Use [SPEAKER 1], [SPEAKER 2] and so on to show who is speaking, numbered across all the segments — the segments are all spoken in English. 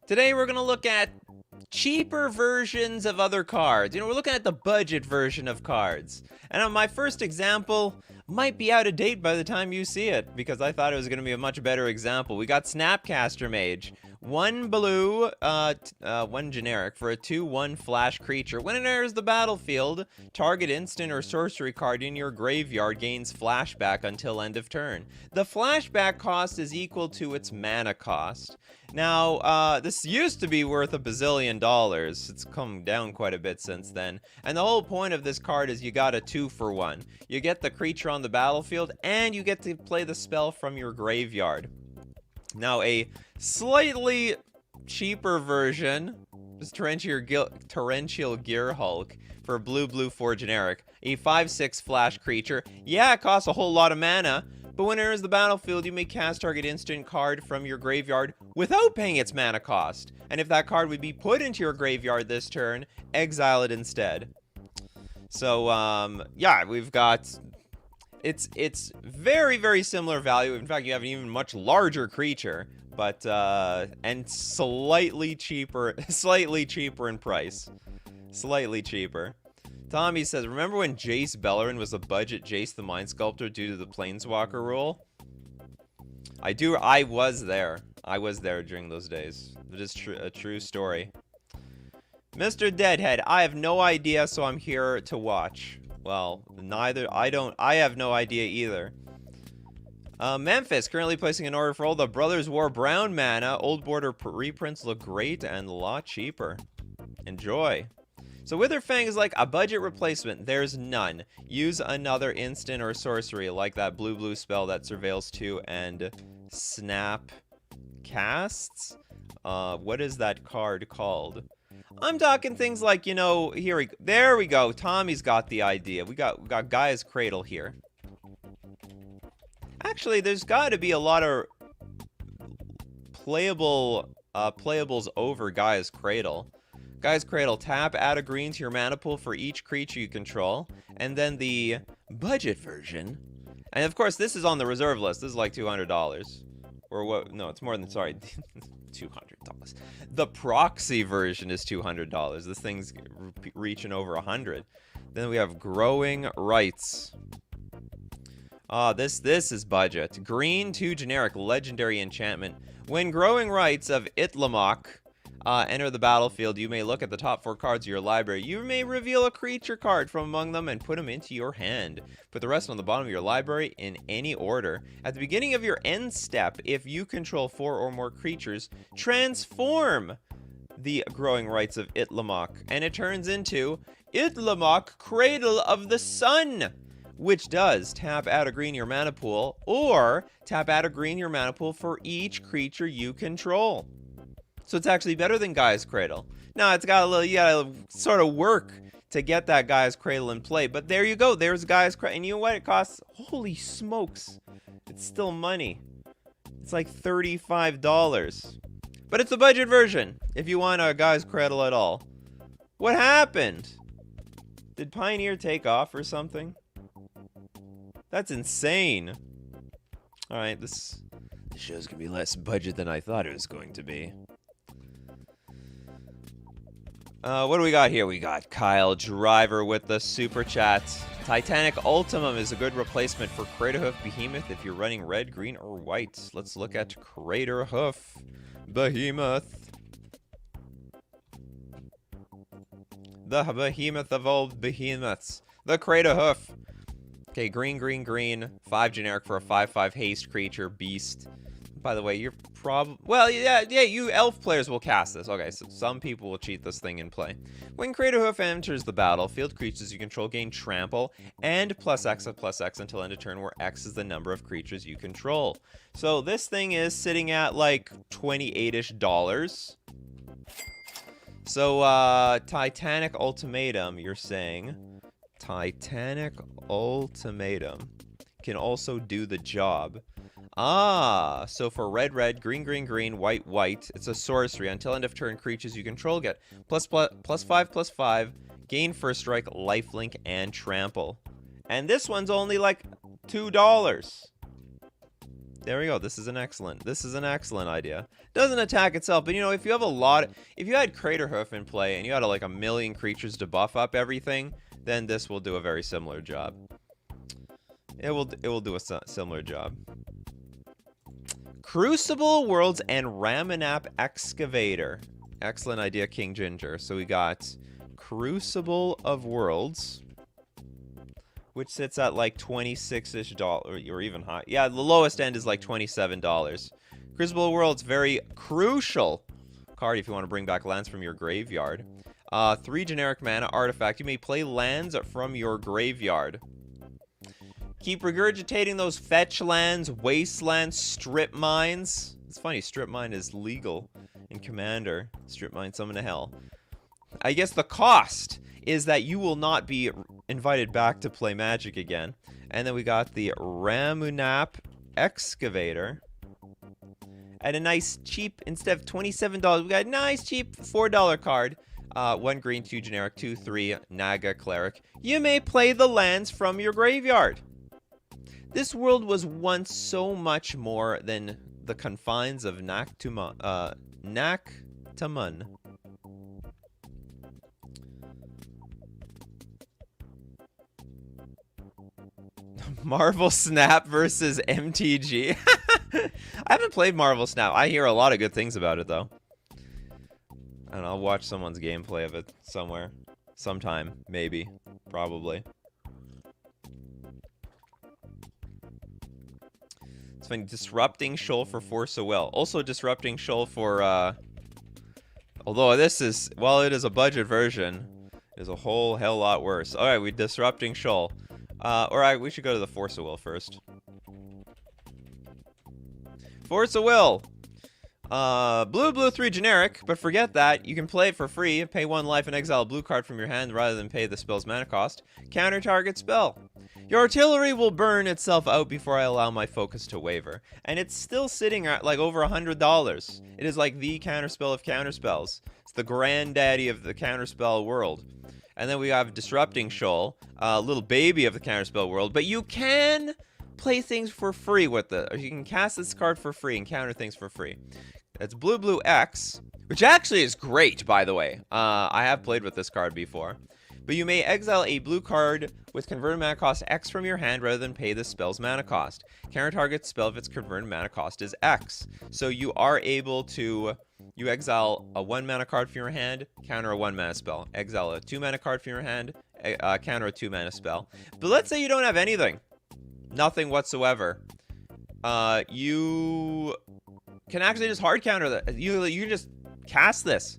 [SPEAKER 1] Today we're going to look at cheaper versions of other cards. We're looking at the budget version of cards. And on my first example might be out of date by the time you see it, because I thought it was going to be a much better example. We got Snapcaster Mage. 1 blue, 1 generic for a 2/1 flash creature. When it enters the battlefield, target instant or sorcery card in your graveyard gains flashback until end of turn. The flashback cost is equal to its mana cost. Now, this used to be worth $1 bazillion. It's come down quite a bit since then. And the whole point of this card is you got a 2-for-1. You get the creature on the battlefield, and you get to play the spell from your graveyard. Now, a slightly cheaper version is Torrential Gearhulk for a blue 4 generic. A 5/6 flash creature. Yeah, it costs a whole lot of mana, but when it enters the battlefield, you may cast target instant card from your graveyard without paying its mana cost. And if that card would be put into your graveyard this turn, exile it instead. So, yeah, we've got... It's very, very similar value. In fact, you have an even much larger creature, but, and slightly cheaper in price. Slightly cheaper. Tommy says, remember when Jace Beleren was a budget Jace the Mind Sculptor due to the Planeswalker rule? I was there. I was there during those days. It is a true story. Mr. Deadhead, I have no idea, so I'm here to watch. Well, I have no idea either. Memphis, currently placing an order for all the Brothers War Brown mana. Old Border reprints look great and a lot cheaper. Enjoy. So Witherfang is like a budget replacement. There's none. Use another instant or sorcery, like that blue spell that Surveils 2 and Snap casts. What is that card called? I'm talking things like, there we go. Tommy's got the idea. We got Gaea's Cradle here. Actually, there's got to be a lot of playables over Gaea's Cradle. Gaea's Cradle, tap, add a green to your mana pool for each creature you control. And then the budget version. And of course, this is on the reserve list. This is like $200. Or what? No, it's more than, sorry, $200. The proxy version is $200. This thing's reaching over 100. Then we have Growing Rights. This is budget. Green 2 generic legendary enchantment. When Growing Rights of Itlamok enter the battlefield, you may look at the top 4 cards of your library. You may reveal a creature card from among them and put them into your hand. Put the rest on the bottom of your library in any order. At the beginning of your end step, if you control 4 or more creatures, transform the Growing Rights of Itlamok, and it turns into Itlamok Cradle of the Sun, which does tap, add a green to your mana pool, or tap, add a green to your mana pool for each creature you control. So it's actually better than Gaea's Cradle. Now, it's got a little, you gotta sort of work to get that Gaea's Cradle in play. But there you go. There's Gaea's Cradle. And you know what? It costs, holy smokes, it's still money. It's like $35. But it's a budget version, if you want a Gaea's Cradle at all. What happened? Did Pioneer take off or something? That's insane. Alright, this show's gonna be less budget than I thought it was going to be. What do we got here? We got Kyle Driver with the Super Chat. Titanic Ultimum is a good replacement for Craterhoof Behemoth if you're running red, green, or white. Let's look at Craterhoof Behemoth. The behemoth of all behemoths. The Craterhoof. Okay, green, 5 generic for a 5/5 haste creature, beast. By the way, you're well, yeah, you elf players will cast this. Okay, so some people will cheat this thing in play. When Craterhoof enters the battlefield, creatures you control gain trample and +X until end of turn, where X is the number of creatures you control. So this thing is sitting at like $28-ish. So, Titanic Ultimatum, you're saying. Titanic Ultimatum can also do the job. So for red, green, white, it's a sorcery. Until end of turn, creatures you control get +5/+5, gain first strike, lifelink, and trample. And this one's only like $2. There we go. This is an excellent idea. Doesn't attack itself, but you know, if you have a lot, if you had Craterhoof in play and you had like a million creatures to buff up everything, then this will do a very similar job. It will do a similar job. Crucible Worlds and Ramanap Excavator. Excellent idea, King Ginger. So we got Crucible of Worlds, which sits at like $26-ish or even high. Yeah, the lowest end is like $27. Crucible of Worlds, very crucial card if you want to bring back lands from your graveyard. 3 generic mana artifact. You may play lands from your graveyard. Keep regurgitating those fetch lands, wastelands, strip mines. It's funny, strip mine is legal in Commander. Strip mine, summon to hell. I guess the cost is that you will not be invited back to play Magic again. And then we got the Ramunap Excavator. At a nice cheap, instead of $27, we got a nice cheap $4 card. 1 green, 2 generic, 2/3 Naga Cleric. You may play the lands from your graveyard. This world was once so much more than the confines of Naktamun. Marvel Snap versus MTG. I haven't played Marvel Snap. I hear a lot of good things about it, though. And I'll watch someone's gameplay of it somewhere. Sometime. Maybe. Probably. It's funny. Disrupting Shoal for Force of Will. Also Disrupting Shoal for, although this is, while it is a budget version, it is a whole hell lot worse. Alright, we Disrupting Shoal. Alright, we should go to the Force of Will first. Force of Will! Blue, 3 generic, but forget that. You can play it for free, pay 1 life and exile a blue card from your hand rather than pay the spell's mana cost. Counter target spell. Your artillery will burn itself out before I allow my focus to waver. And it's still sitting at like over $100. It is like the counterspell of counterspells. It's the granddaddy of the counterspell world. And then we have Disrupting Shoal, a little baby of the counterspell world. But you can play things for free with it. You can cast this card for free and counter things for free. That's blue X, which actually is great, by the way. I have played with this card before. But you may exile a blue card with converted mana cost X from your hand rather than pay the spell's mana cost. Counter target spell if its converted mana cost is X. So you are able to, you exile a 1 mana card from your hand, counter a 1 mana spell. Exile a 2 mana card from your hand, counter a 2 mana spell. But let's say you don't have anything. Nothing whatsoever. You can actually just hard counter that. You just cast this.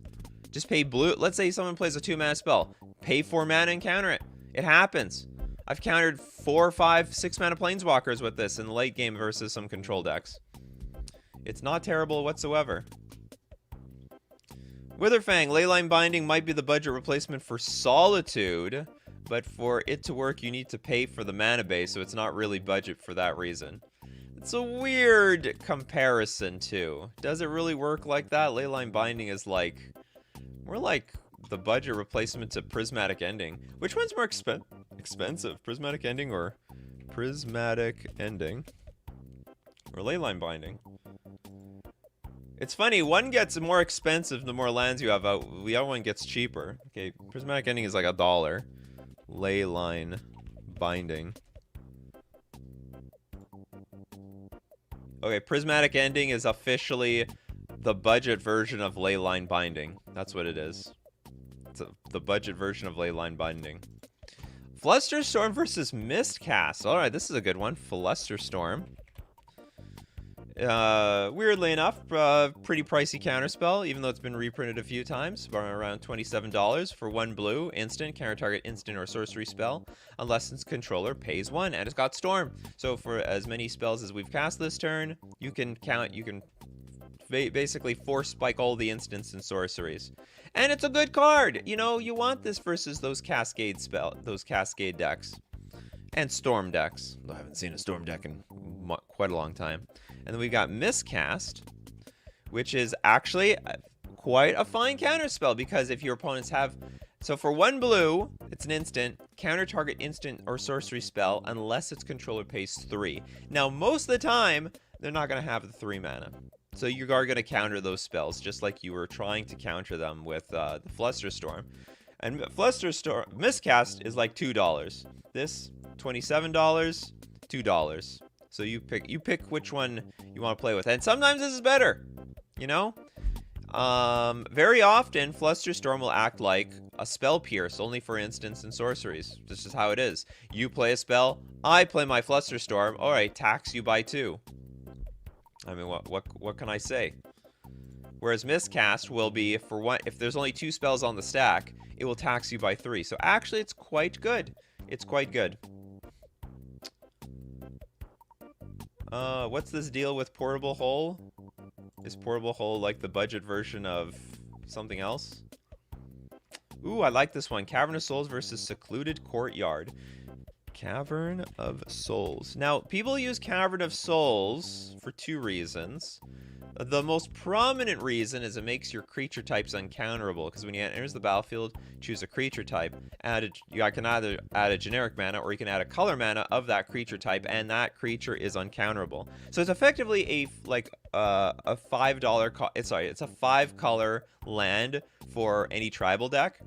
[SPEAKER 1] Just pay blue. Let's say someone plays a 2 mana spell. Pay 4 mana and counter it. It happens. I've countered 4, 5, 6 mana Planeswalkers with this in the late game versus some control decks. It's not terrible whatsoever. Witherfang, Leyline Binding might be the budget replacement for Solitude, but for it to work you need to pay for the mana base, so it's not really budget for that reason. It's a weird comparison too. Does it really work like that? Leyline Binding is like, more like the budget replacement to Prismatic Ending. Which one's more expensive? Prismatic Ending or Prismatic Ending? Or Leyline Binding? It's funny, one gets more expensive the more lands you have out. The other one gets cheaper. Okay, Prismatic Ending is like $1. Leyline Binding. Okay, Prismatic Ending is officially the budget version of Leyline Binding. That's what it is. It's the budget version of Leyline Binding. Flusterstorm versus Mistcast. Alright, this is a good one. Flusterstorm. Weirdly enough, pretty pricey counterspell, even though it's been reprinted a few times. Around $27 for 1 blue, instant, counter target instant or sorcery spell, unless its controller pays 1, and it's got Storm. So for as many spells as we've cast this turn, you can basically force spike all the instants and sorceries. And it's a good card! You know, you want this versus those Cascade decks. And Storm decks. I haven't seen a Storm deck in quite a long time. And then we got Miscast, which is actually quite a fine counterspell, because if your opponents have... So for 1 blue, it's an instant, counter target instant or sorcery spell unless its controller pays 3. Now, most of the time, they're not going to have the 3 mana. So you are going to counter those spells just like you were trying to counter them with the Flusterstorm. And Flusterstorm Miscast is like $2. This $27, $2. So you pick which one you want to play with. And sometimes this is better, you know? Very often, Flusterstorm will act like a spell pierce, only for instants and sorceries. This is how it is. You play a spell, I play my Flusterstorm. All right, tax you by 2. I mean, what can I say? Whereas Miscast will be if there's only 2 spells on the stack, it will tax you by 3. So actually, it's quite good. It's quite good. What's this deal with Portable Hole? Is Portable Hole like the budget version of something else? Ooh, I like this one. Cavern of Souls versus Secluded Courtyard. Cavern of Souls. Now, people use Cavern of Souls for 2 reasons. The most prominent reason is it makes your creature types uncounterable, because when you enters the battlefield, choose a creature type. I can either add a generic mana, or you can add a color mana of that creature type, and that creature is uncounterable. So it's effectively a $5 it's a 5-color land for any tribal deck,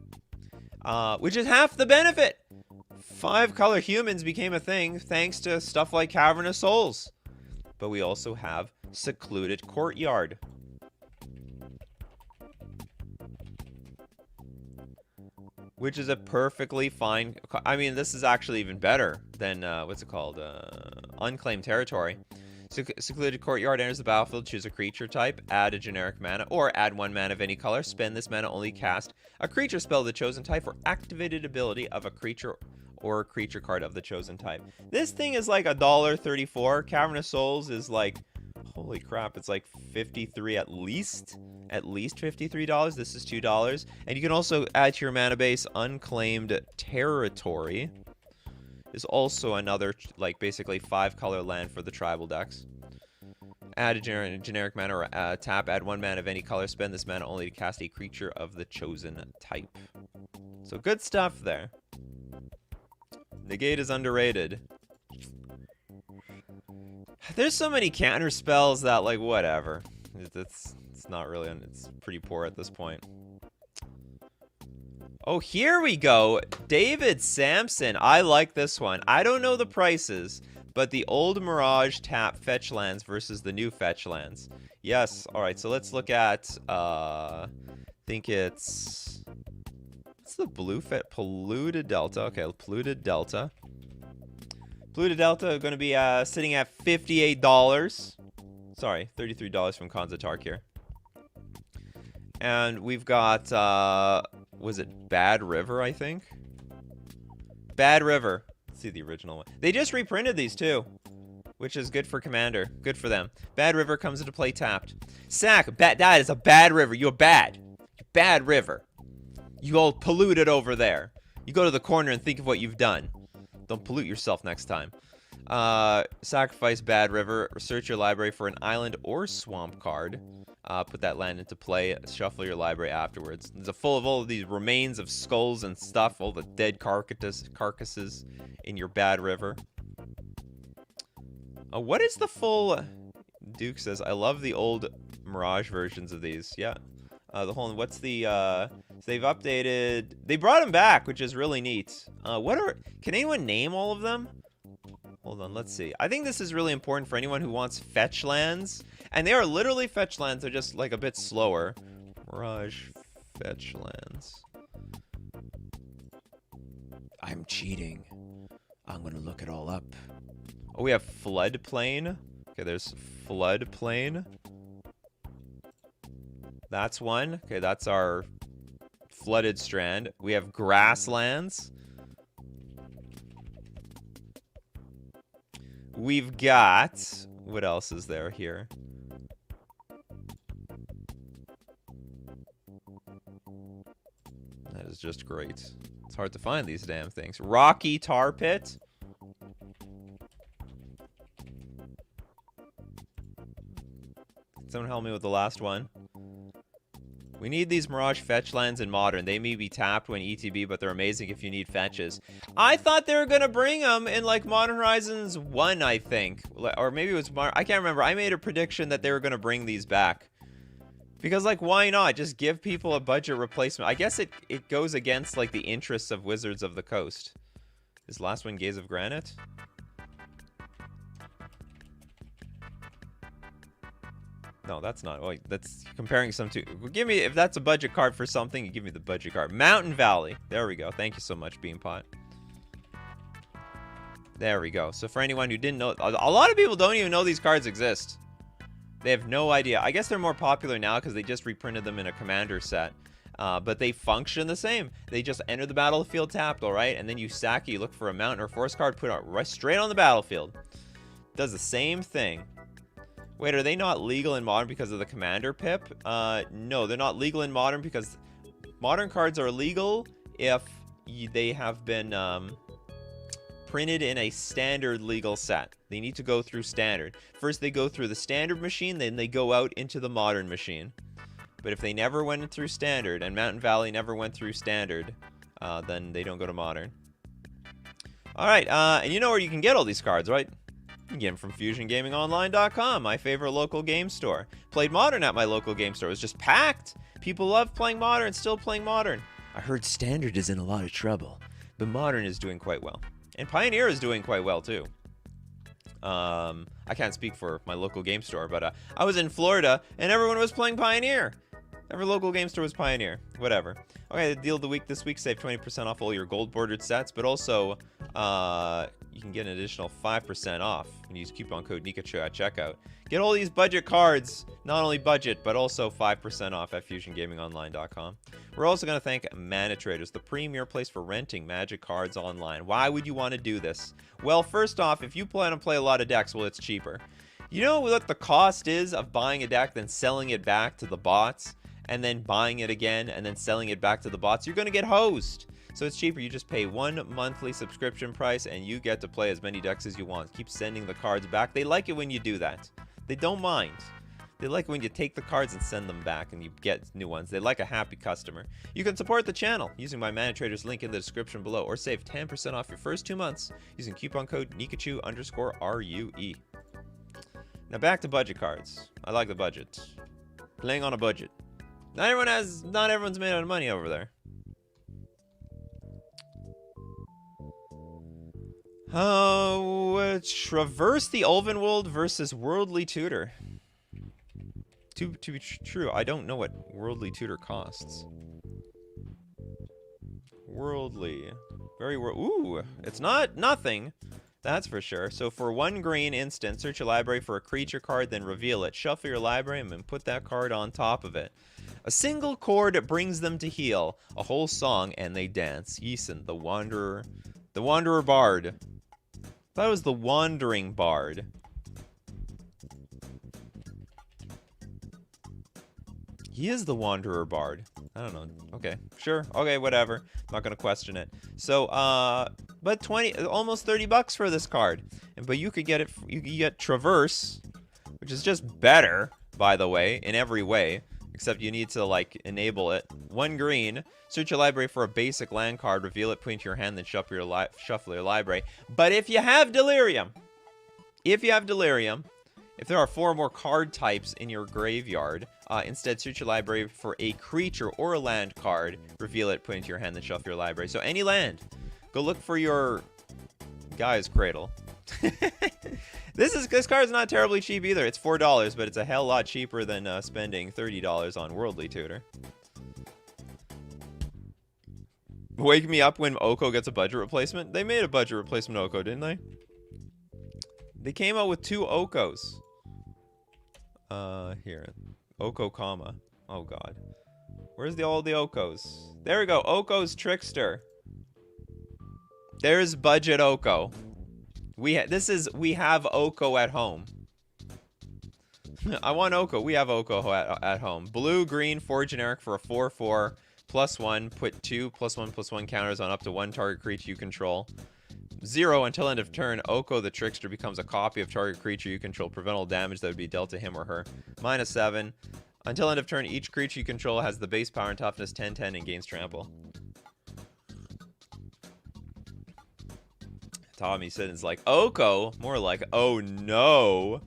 [SPEAKER 1] which is half the benefit. 5-color humans became a thing thanks to stuff like Cavern of Souls. But we also have Secluded Courtyard. Which is a perfectly fine... I mean, this is actually even better than, what's it called? Unclaimed Territory. Secluded Courtyard enters the battlefield, choose a creature type, add a generic mana, or add 1 mana of any color. Spend this mana, only cast a creature spell of the chosen type or activated ability of a creature or a creature card of the chosen type. This thing is like $1.34. Cavern of Souls is like, holy crap, it's like 53 at least $53. This is $2. And you can also add to your mana base Unclaimed Territory. Is also another, like, basically 5-color land for the tribal decks. Add a generic mana or tap, add 1 mana of any color, spend this mana only to cast a creature of the chosen type. So good stuff there. Negate is underrated. There's so many counter spells that, like, whatever. It's not really, it's pretty poor at this point. Oh, here we go. David Sampson. I like this one. I don't know the prices, but the old Mirage tap fetch lands versus the new fetch lands. Yes. All right. So let's look at, I think it's the blue Polluted Delta. Okay. Polluted Delta. Polluted Delta are going to be sitting at $58. Sorry, $33 from Konzatark here. And we've got, was it Bad River, I think? Bad River. Let's see the original one. They just reprinted these too, which is good for Commander. Good for them. Bad River comes into play tapped. Sack, that is a bad river. You're bad. Bad river. You all polluted over there. You go to the corner and think of what you've done. Don't pollute yourself next time. Sacrifice Bad River. Search your library for an island or swamp card. Put that land into play. Shuffle your library afterwards. It's full of all of these remains of skulls and stuff. All the dead carcasses in your Bad River. What is the full... Duke says, I love the old Mirage versions of these. Yeah. The whole... What's the... So they've updated... They brought them back, which is really neat. Can anyone name all of them? Hold on, let's see. I think this is really important for anyone who wants fetch lands. And they are literally fetch lands. They're just, like, a bit slower. Mirage fetch lands. I'm cheating. I'm gonna look it all up. Oh, we have Floodplain. Okay, there's Floodplain. That's one. Okay, that's our Flooded Strand. We have Grasslands. We've got... What else is there here? That is just great. It's hard to find these damn things. Rocky Tar Pit. Someone help me with the last one. We need these Mirage fetch lands in Modern. They may be tapped when ETB, but they're amazing if you need fetches. I thought they were going to bring them in, like, Modern Horizons 1, I think. Or maybe it was... I can't remember. I made a prediction that they were going to bring these back. Because, like, why not? Just give people a budget replacement. I guess it goes against, like, the interests of Wizards of the Coast. Is last one Gaze of Granite? No, that's not. Wait, that's comparing some to... Give me... If that's a budget card for something, you give me the budget card. Mountain Valley. There we go. Thank you so much, Beanpot. There we go. So for anyone who didn't know... A lot of people don't even know these cards exist. They have no idea. I guess they're more popular now because they just reprinted them in a Commander set. But they function the same. They just enter the battlefield tapped, alright? And then you sack it, you look for a mountain or forest card, put it right straight on the battlefield. Does the same thing. Wait, are they not legal in Modern because of the Commander pip? No, they're not legal in Modern because Modern cards are legal if they have been printed in a standard legal set. They need to go through standard. First they go through the standard machine, then they go out into the Modern machine. But if they never went through standard, and Mountain Valley never went through standard, then they don't go to Modern. Alright, and you know where you can get all these cards, right? You can get them from FusionGamingOnline.com, my favorite local game store. Played Modern at my local game store. It was just packed. People love playing Modern, still playing Modern. I heard Standard is in a lot of trouble, but Modern is doing quite well. And Pioneer is doing quite well, too. I can't speak for my local game store, but I was in Florida, and everyone was playing Pioneer. Every local game store was Pioneer. Whatever. Okay, the deal of the week this week, save 20% off all your gold-bordered sets, but also, you can get an additional 5% off when you use coupon code Nikachu at checkout. Get all these budget cards, not only budget, but also 5% off at FusionGamingOnline.com. We're also going to thank Mana Traders, the premier place for renting Magic cards online. Why would you want to do this? Well, first off, if you plan to play a lot of decks, well, it's cheaper. You know what the cost is of buying a deck, then selling it back to the bots, and then buying it again, and then selling it back to the bots? You're going to get hosed. So it's cheaper. You just pay one monthly subscription price, and you get to play as many decks as you want. Keep sending the cards back. They like it when you do that. They don't mind. They like when you take the cards and send them back and you get new ones. They like a happy customer. You can support the channel using my Mana Traders link in the description below, or save 10% off your first 2 months using coupon code Nikachu_RUE. Now back to budget cards. I like the budget. Playing on a budget. Not everyone's made out of money over there. Traverse the Ulvenwold versus Worldly Tutor. To be true, I don't know what Worldly Tutor costs. Worldly. Ooh, it's not nothing. That's for sure. So for 1 green instant, search your library for a creature card, then reveal it. Shuffle your library and then put that card on top of it. A single chord brings them to heal. A whole song and they dance. Yeeson, the Wanderer. The Wanderer Bard. I thought it was the Wandering Bard. He is the Wanderer Bard. I don't know. Okay, sure. Okay, whatever. I'm not gonna question it. So, but almost $30 for this card. But you could get it. You could get Traverse, which is just better, by the way, in every way. Except you need to, like, enable it. 1 green. Search your library for a basic land card. Reveal it, put it into your hand, then shuffle your library. But if you have Delirium, if there are 4 more card types in your graveyard, instead search your library for a creature or a land card. Reveal it, put it into your hand, then shuffle your library. So any land. Go look for your Gaea's Cradle. This card is not terribly cheap either. It's $4, but it's a hell lot cheaper than spending $30 on Worldly Tutor. Wake me up when Oko gets a budget replacement. They made a budget replacement Oko, didn't they? They came out with 2 Okos. Here. Oko, comma. Oh, God. Where's all the Okos? There we go. Oko's Trickster. There's budget Oko. We have Oko at home. I want Oko. We have Oko at home. Blue, green, 4 generic for a 4/4. +1. Put 2 +1/+1 counters on up to 1 target creature you control. 0 until end of turn. Oko the Trickster becomes a copy of target creature you control. Prevent all damage that would be dealt to him or her. -7. Until end of turn, each creature you control has the base power and toughness 10/10 and gains trample. Tommy Sitton's like, Oko? More like, oh no.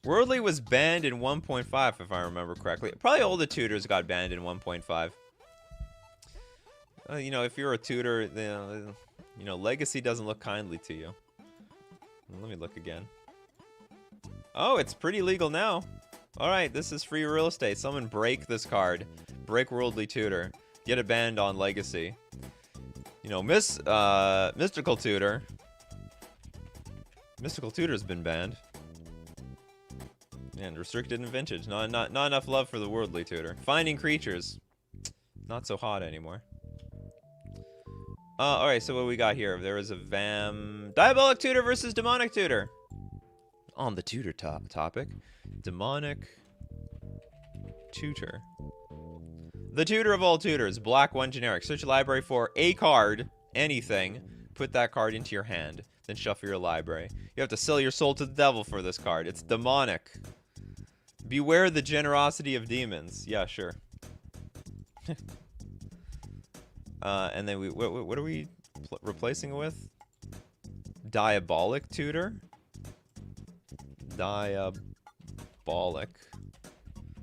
[SPEAKER 1] Worldly was banned in 1.5, if I remember correctly. Probably all the tutors got banned in 1.5. You know, if you're a tutor, you know, Legacy doesn't look kindly to you. Let me look again. Oh, it's pretty legal now. Alright, this is free real estate. Someone break this card. Break Worldly Tutor. Get it banned on Legacy. You know, Mystical Tutor. Mystical Tutor's been banned. And restricted in Vintage. Not enough love for the Worldly Tutor. Finding Creatures. Not so hot anymore. Alright, so what we got here? There is a Diabolic Tutor versus Demonic Tutor. On the tutor topic. Demonic Tutor. The tutor of all tutors. Black 1 generic. Search your library for a card. Anything. Put that card into your hand. Then shuffle your library. You have to sell your soul to the devil for this card. It's demonic. Beware the generosity of demons. Yeah, sure. And then what are we replacing it with? Diabolic Tutor? Diabolic.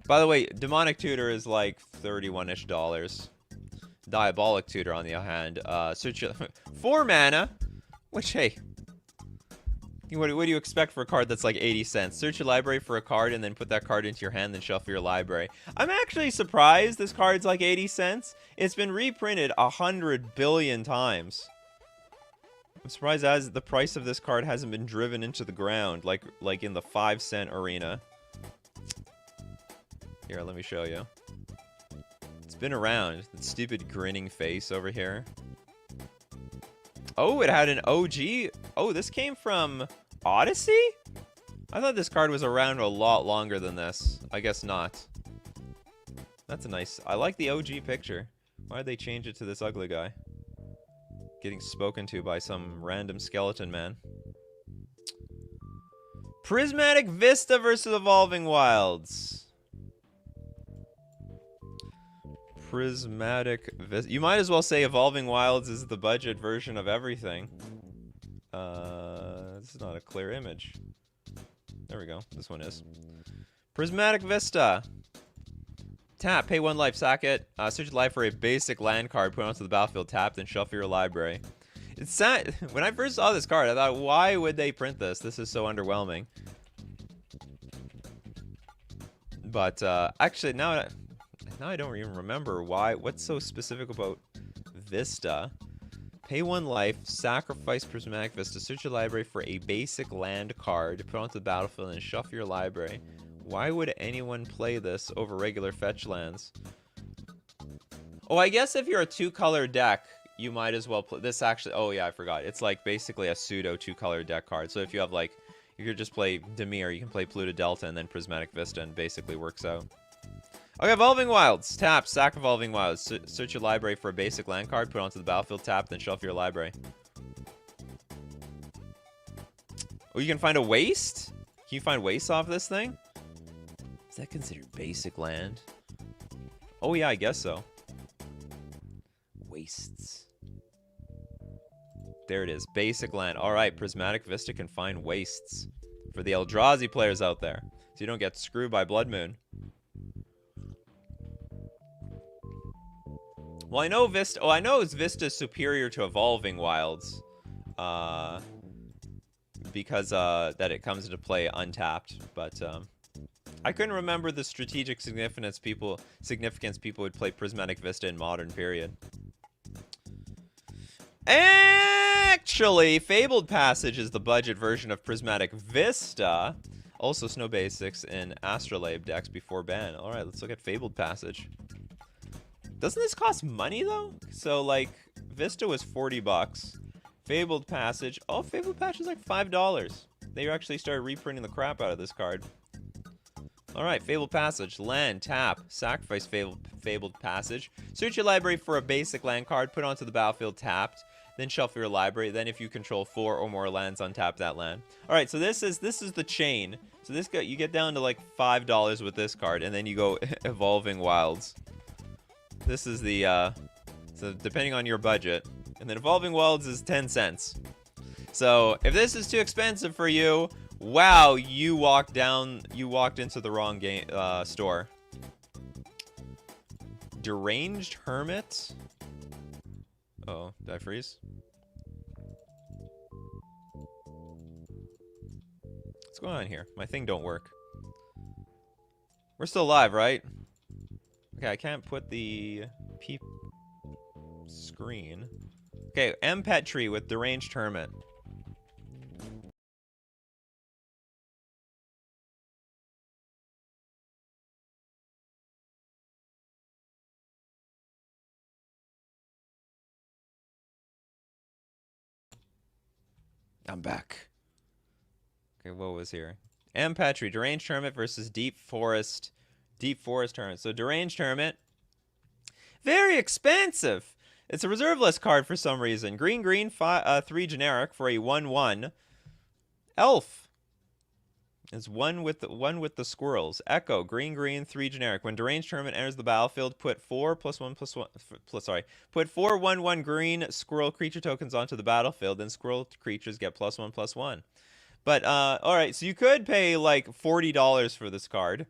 [SPEAKER 1] By the way, Demonic Tutor is like $31-ish. Diabolic Tutor, on the other hand, search 4 mana, which, hey, what do you expect for a card that's like 80 cents? Search your library for a card and then put that card into your hand, then shuffle your library. I'm actually surprised this card's like 80 cents. It's been reprinted 100 billion times. I'm surprised as the price of this card hasn't been driven into the ground, like in the 5-cent arena. Here, let me show you. It's been around. That stupid grinning face over here. Oh, it had an OG. Oh, this came from Odyssey? I thought this card was around a lot longer than this. I guess not. That's a nice... I like the OG picture. Why'd they change it to this ugly guy? Getting spoken to by some random skeleton man. Prismatic Vista versus Evolving Wilds. Prismatic Vista. You might as well say Evolving Wilds is the budget version of everything. This is not a clear image. There we go. This one is. Prismatic Vista. Tap, pay 1 life, sack it. Search your life for a basic land card, put it onto the battlefield, tap, then shuffle your library. It's sad. When I first saw this card, I thought, why would they print this? This is so underwhelming. But actually, now I don't even remember why. What's so specific about Vista? Pay 1 life, sacrifice Prismatic Vista, search your library for a basic land card, put it onto the battlefield, and shuffle your library. Why would anyone play this over regular fetch lands? Oh, I guess if you're a 2-color deck, you might as well play this. Actually, oh yeah, I forgot. It's like basically a pseudo 2-color deck card. So if you have like, you could just play Dimir, you can play Pluto Delta and then Prismatic Vista, and basically works out. Okay, Evolving Wilds. Tap, sack Evolving Wilds. Search your library for a basic land card, put it onto the battlefield, tap, then shuffle your library. Oh, you can find a waste? Can you find waste off this thing? Is that considered basic land? Oh yeah, I guess so. Wastes. There it is. Basic land. Alright, Prismatic Vista can find wastes. For the Eldrazi players out there. So you don't get screwed by Blood Moon. Well, I know Vista... Oh, I know Vista is superior to Evolving Wilds. Because that it comes into play untapped. But... I couldn't remember the strategic significance people would play Prismatic Vista in Modern period. Actually, Fabled Passage is the budget version of Prismatic Vista. Also Snow Basics in Astrolabe decks before ban. Alright, let's look at Fabled Passage. Doesn't this cost money though? So like, Vista was 40 bucks. Fabled Passage, oh, Fabled Passage is like $5. They actually started reprinting the crap out of this card. Alright, Fabled Passage. Land, tap, sacrifice Fabled Passage. Search your library for a basic land card, put it onto the battlefield tapped, then shuffle your library. Then if you control 4 or more lands, untap that land. Alright, so this is the chain. So this guy, you get down to like $5 with this card, and then you go Evolving Wilds. This is the, so depending on your budget. And then Evolving Wilds is 10 cents. So if this is too expensive for you, wow, you walked into the wrong game, store. Deranged Hermit? Oh, did I freeze? What's going on here? My thing don't work. We're still live, right? Okay, I can't put the peep screen. Okay, Petri with Deranged Hermit. I'm back. Okay, what was here? Petri, Deranged Hermit versus Deep Forest Hermit. So Deranged Hermit, very expensive. It's a reserve list card for some reason. Green, 3 generic for a 1/1. Elf. It's one with the squirrels. Echo, green, 3 generic. When Deranged Hermit enters the battlefield, put 4 1/1 green squirrel creature tokens onto the battlefield. Then squirrel creatures get +1/+1. But all right, so you could pay like $40 for this card,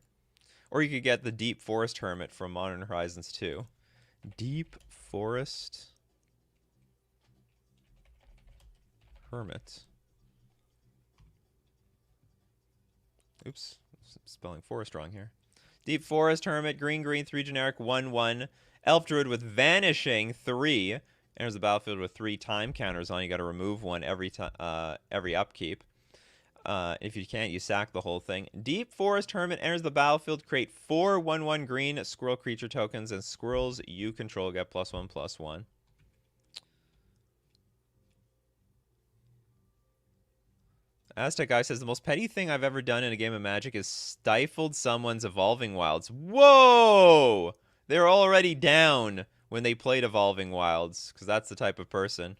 [SPEAKER 1] or you could get the Deep Forest Hermit from Modern Horizons 2. Deep Forest Hermit. Oops, spelling forest wrong here. Deep Forest Hermit, green, 3 generic, 1/1. Elf Druid with Vanishing 3. Enters the battlefield with 3 time counters on. You got to remove one every upkeep. If you can't, you sack the whole thing. Deep Forest Hermit enters the battlefield. Create 4 1/1 green squirrel creature tokens, and squirrels you control get +1/+1. Aztec Guy says, the most petty thing I've ever done in a game of Magic is stifled someone's Evolving Wilds. Whoa! They're already down when they played Evolving Wilds, because that's the type of person.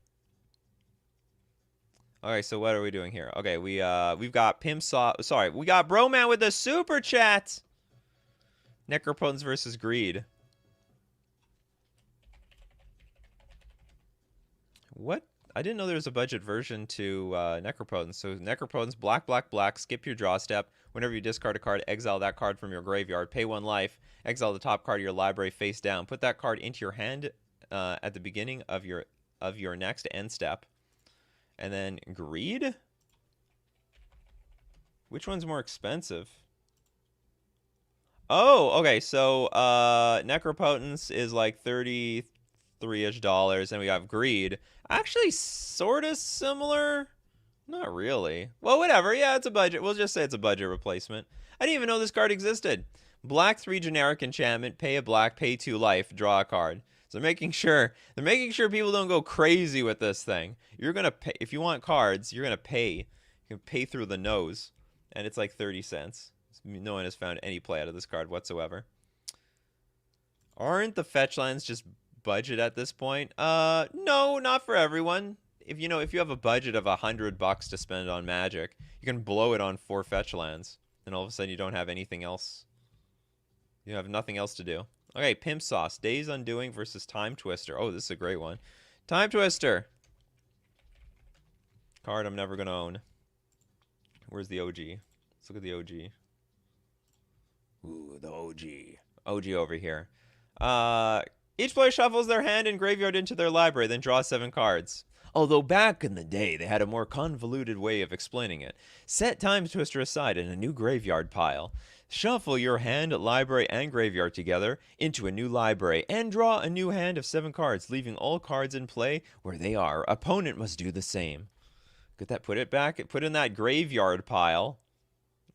[SPEAKER 1] Okay, so what are we doing here? Okay, we've got we got Broman with the super chat. Necropotence versus Greed. What? I didn't know there was a budget version to Necropotence. So Necropotence, black, skip your draw step. Whenever you discard a card, exile that card from your graveyard. Pay 1 life. Exile the top card of your library face down. Put that card into your hand at the beginning of your next end step. And then Greed? Which one's more expensive? Oh, okay. So Necropotence is like $33-ish, and we have Greed. Actually, sort of similar. Not really. Well, whatever. Yeah, it's a budget. We'll just say it's a budget replacement. I didn't even know this card existed. Black 3 generic enchantment. Pay a black. Pay 2 life. Draw a card. So they're making sure people don't go crazy with this thing. You're gonna pay if you want cards. You're gonna pay. You can pay through the nose, and it's like 30 cents. No one has found any play out of this card whatsoever. Aren't the fetch lands just budget at this point? No, not for everyone. If you have a budget of $100 to spend on Magic, you can blow it on 4 fetch lands, and all of a sudden you don't have anything else. You have nothing else to do. Okay, Pimp Sauce, Days Undoing versus Time Twister. Oh, this is a great one. Time Twister. Card I'm never gonna own. Where's the OG? Let's look at the OG. Ooh, the OG. OG over here. Each player shuffles their hand and graveyard into their library, then draws 7 cards. Although back in the day, they had a more convoluted way of explaining it. Set Time Twister aside in a new graveyard pile. Shuffle your hand, library, and graveyard together into a new library and draw a new hand of 7 cards, leaving all cards in play where they are. Opponent must do the same. Get that? Put it back. Put in that graveyard pile.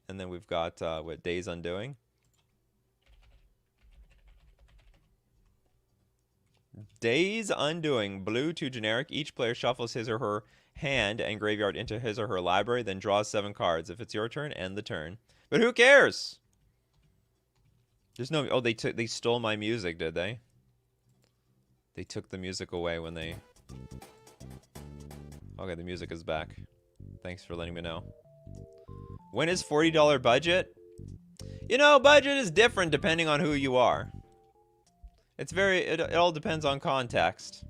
[SPEAKER 1] And then we've got, Days Undoing. Days Undoing. Blue 2 generic. Each player shuffles his or her hand and graveyard into his or her library, then draws 7 cards. If it's your turn, end the turn. But who cares? There's no... Oh, they stole my music, did they? They took the music away when they... Okay, the music is back. Thanks for letting me know. When is $40 budget? You know, budget is different depending on who you are. It's it all depends on context.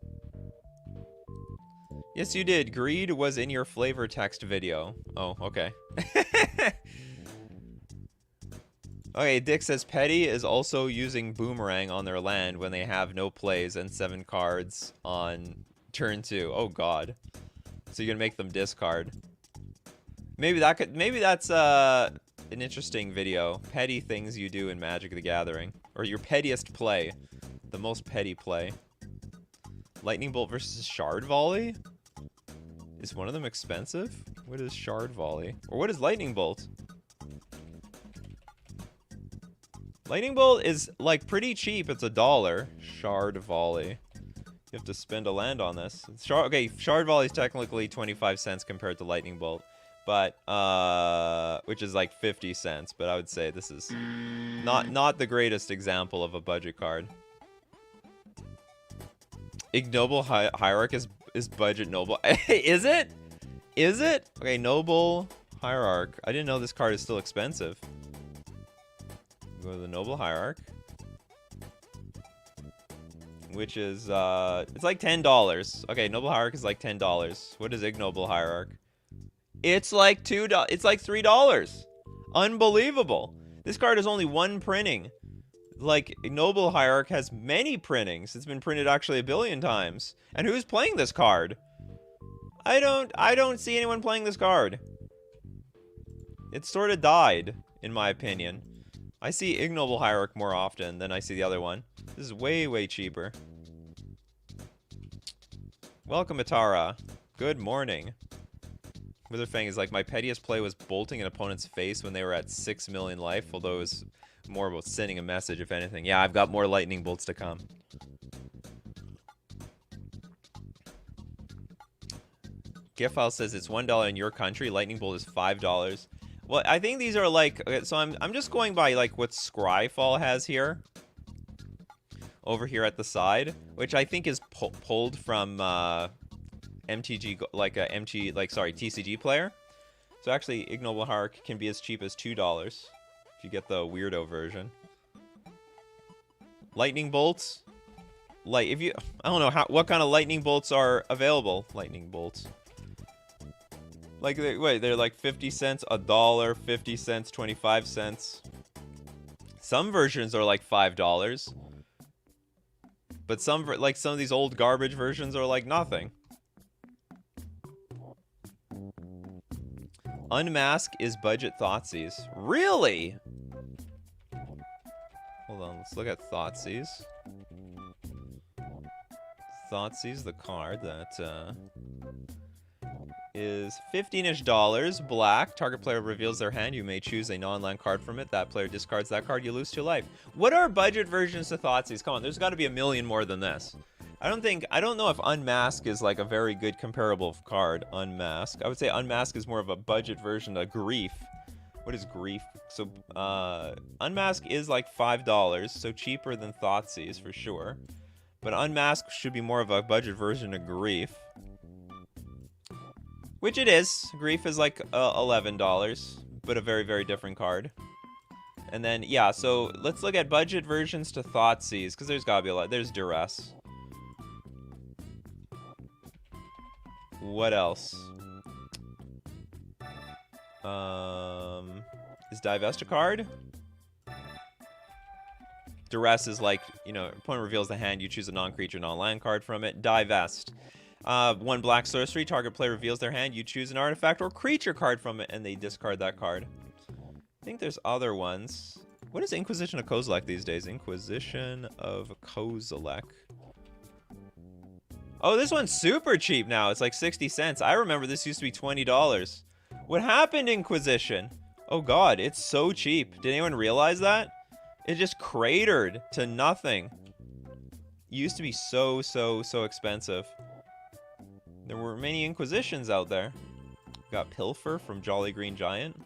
[SPEAKER 1] Yes, you did. Greed was in your flavor text video. Oh, okay. Okay, Dick says Petty is also using Boomerang on their land when they have no plays and 7 cards on turn 2. Oh god. So you're gonna make them discard. Maybe that's an interesting video. Petty things you do in Magic the Gathering. Or your pettiest play. The most petty play. Lightning Bolt versus Shard Volley? Is one of them expensive? What is Shard Volley? Or what is Lightning Bolt? Lightning Bolt is like pretty cheap. It's $1. Shard Volley. You have to spend a land on this. Okay, Shard Volley is technically 25 cents compared to Lightning Bolt. But, which is like 50 cents. But I would say this is not the greatest example of a budget card. Ignoble Hierarch is budget noble. Is it? Is it? Okay, Noble Hierarch. I didn't know this card is still expensive. Go to the Noble Hierarch. Which is, it's like $10. Okay, Noble Hierarch is like $10. What is Ignoble Hierarch? It's like $2. It's like $3. Unbelievable. This card is only one printing. Like, Noble Hierarch has many printings. It's been printed actually 1 billion times. And who's playing this card? I don't see anyone playing this card. It sort of died, in my opinion. I see Ignoble Hierarch more often than I see the other one. This is way, way cheaper. Welcome, Atara. Good morning. Witherfang is like, my pettiest play was bolting an opponent's face when they were at 6 million life, although it was more about sending a message, if anything. Yeah, I've got more lightning bolts to come. Giffile says it's $1 in your country. Lightning bolt is $5. Well, I think these are like, okay, so I'm just going by like what Scryfall has here. Over here at the side, which I think is pulled from MTG, like a TCG player. So actually, Ignoble Hierarch can be as cheap as $2 if you get the weirdo version. Lightning bolts, like if you, I don't know what kind of lightning bolts are available. Lightning bolts, like they're like 50 cents, $1, 50 cents, 25 cents. Some versions are like $5. But some of these old garbage versions are like nothing. Unmask is budget Thoughtseize. Really? Hold on, let's look at Thoughtseize. Thoughtseize, the card that is $15-ish, black. Target player reveals their hand. You may choose a non-land card from it. That player discards that card. You lose 2 life. What are budget versions to Thoughtseize? Come on, there's got to be a million more than this. I don't know if Unmask is like a very good comparable card. Unmask. I would say Unmask is more of a budget version of Grief. What is Grief? So, Unmask is like $5, so cheaper than Thoughtseize for sure. But Unmask should be more of a budget version of Grief. Which it is. Grief is like $11, but a very, very different card. And then, yeah, so let's look at budget versions to Thoughtseize, because there's gotta be a lot. There's Duress. What else? Is Divest a card? Duress is like, you know, opponent reveals the hand, you choose a non-creature, non-land card from it. Divest. 1 black sorcery, target player reveals their hand, you choose an artifact or creature card from it, and they discard that card. I think there's other ones. What is Inquisition of Kozilek these days? Inquisition of Kozilek. Oh, this one's super cheap now. It's like 60 cents. I remember this used to be $20. What happened, Inquisition? Oh god, it's so cheap. Did anyone realize that? It just cratered to nothing. It used to be so expensive. There were many Inquisitions out there. Got Pilfer from Jolly Green Giant.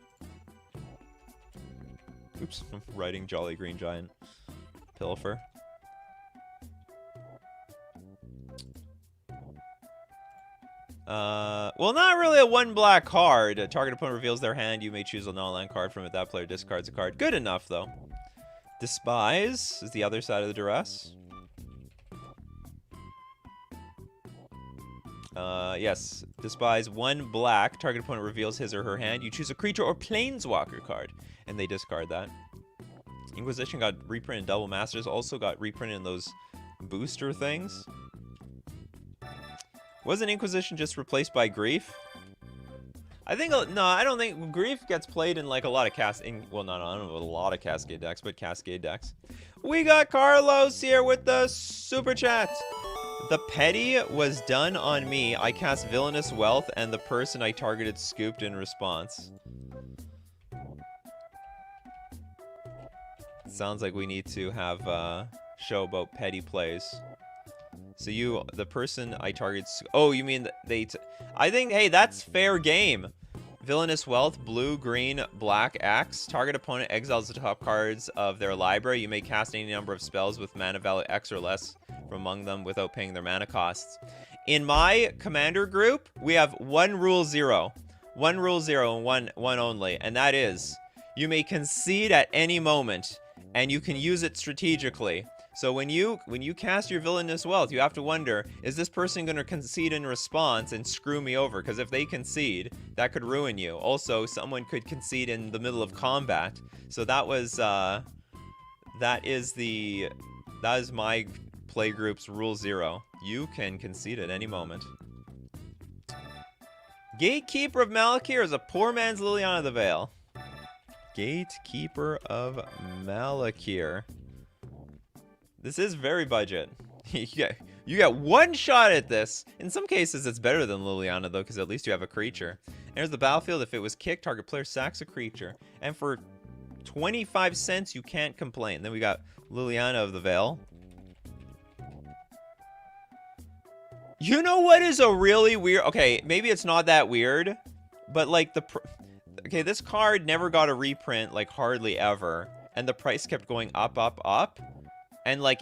[SPEAKER 1] Oops, I'm writing Jolly Green Giant. Pilfer. Well, not really a 1 black card. A target opponent reveals their hand. You may choose a non-land card from it. That player discards a card. Good enough, though. Despise is the other side of the duress. Yes. Despise 1 black. Target opponent reveals his or her hand. You choose a creature or planeswalker card, and they discard that. Inquisition got reprinted in Double Masters. Also got reprinted in those booster things. Wasn't Inquisition just replaced by Grief? I think, no, I don't think Grief gets played in like a lot of well, not I don't know, a lot of Cascade decks, but Cascade decks. We got Carlos here with the super chat. The petty was done on me. I cast Villainous Wealth, and the person I targeted scooped in response. Sounds like we need to have a show about petty plays. So the person I targeted... Oh, you mean I think, hey, that's fair game. Villainous Wealth, blue, green, black, X. Target opponent exiles the top cards of their library. You may cast any number of spells with mana value X or less from among them without paying their mana costs. In my commander group, we have one rule 0. One rule 0 and one only. And that is, you may concede at any moment, and you can use it strategically. So when you cast your Villainous Wealth, you have to wonder, is this person going to concede in response and screw me over? Because if they concede, that could ruin you. Also, someone could concede in the middle of combat. So that is my play group's rule 0. You can concede at any moment. Gatekeeper of Malakir is a poor man's Liliana the Veil. Gatekeeper of Malakir. This is very budget. You got one shot at this. In some cases, it's better than Liliana, though, because at least you have a creature. There's the battlefield. If it was kicked, target player sacks a creature. And for 25 cents, you can't complain. Then we got Liliana of the Veil. You know what is a really weird... Okay, maybe it's not that weird, but like okay, this card never got a reprint, like hardly ever. And the price kept going up, up, up. And like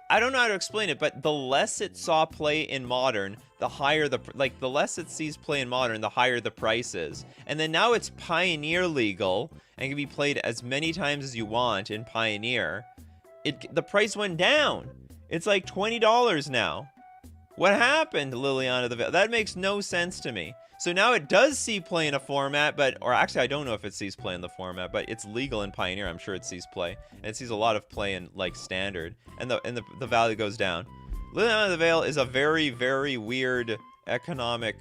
[SPEAKER 1] I don't know how to explain it, but the less it saw play in Modern, the higher the less it sees play in Modern, the higher the price is. And then now it's Pioneer legal and can be played as many times as you want in Pioneer. The price went down. It's like $20 now. What happened, Liliana the Veil? That makes no sense to me. So now it does see play in a format, or actually I don't know if it sees play in the format, but it's legal in Pioneer. I'm sure it sees play. And it sees a lot of play in like Standard. And the value goes down. Liliana the Veil is a very, very weird economic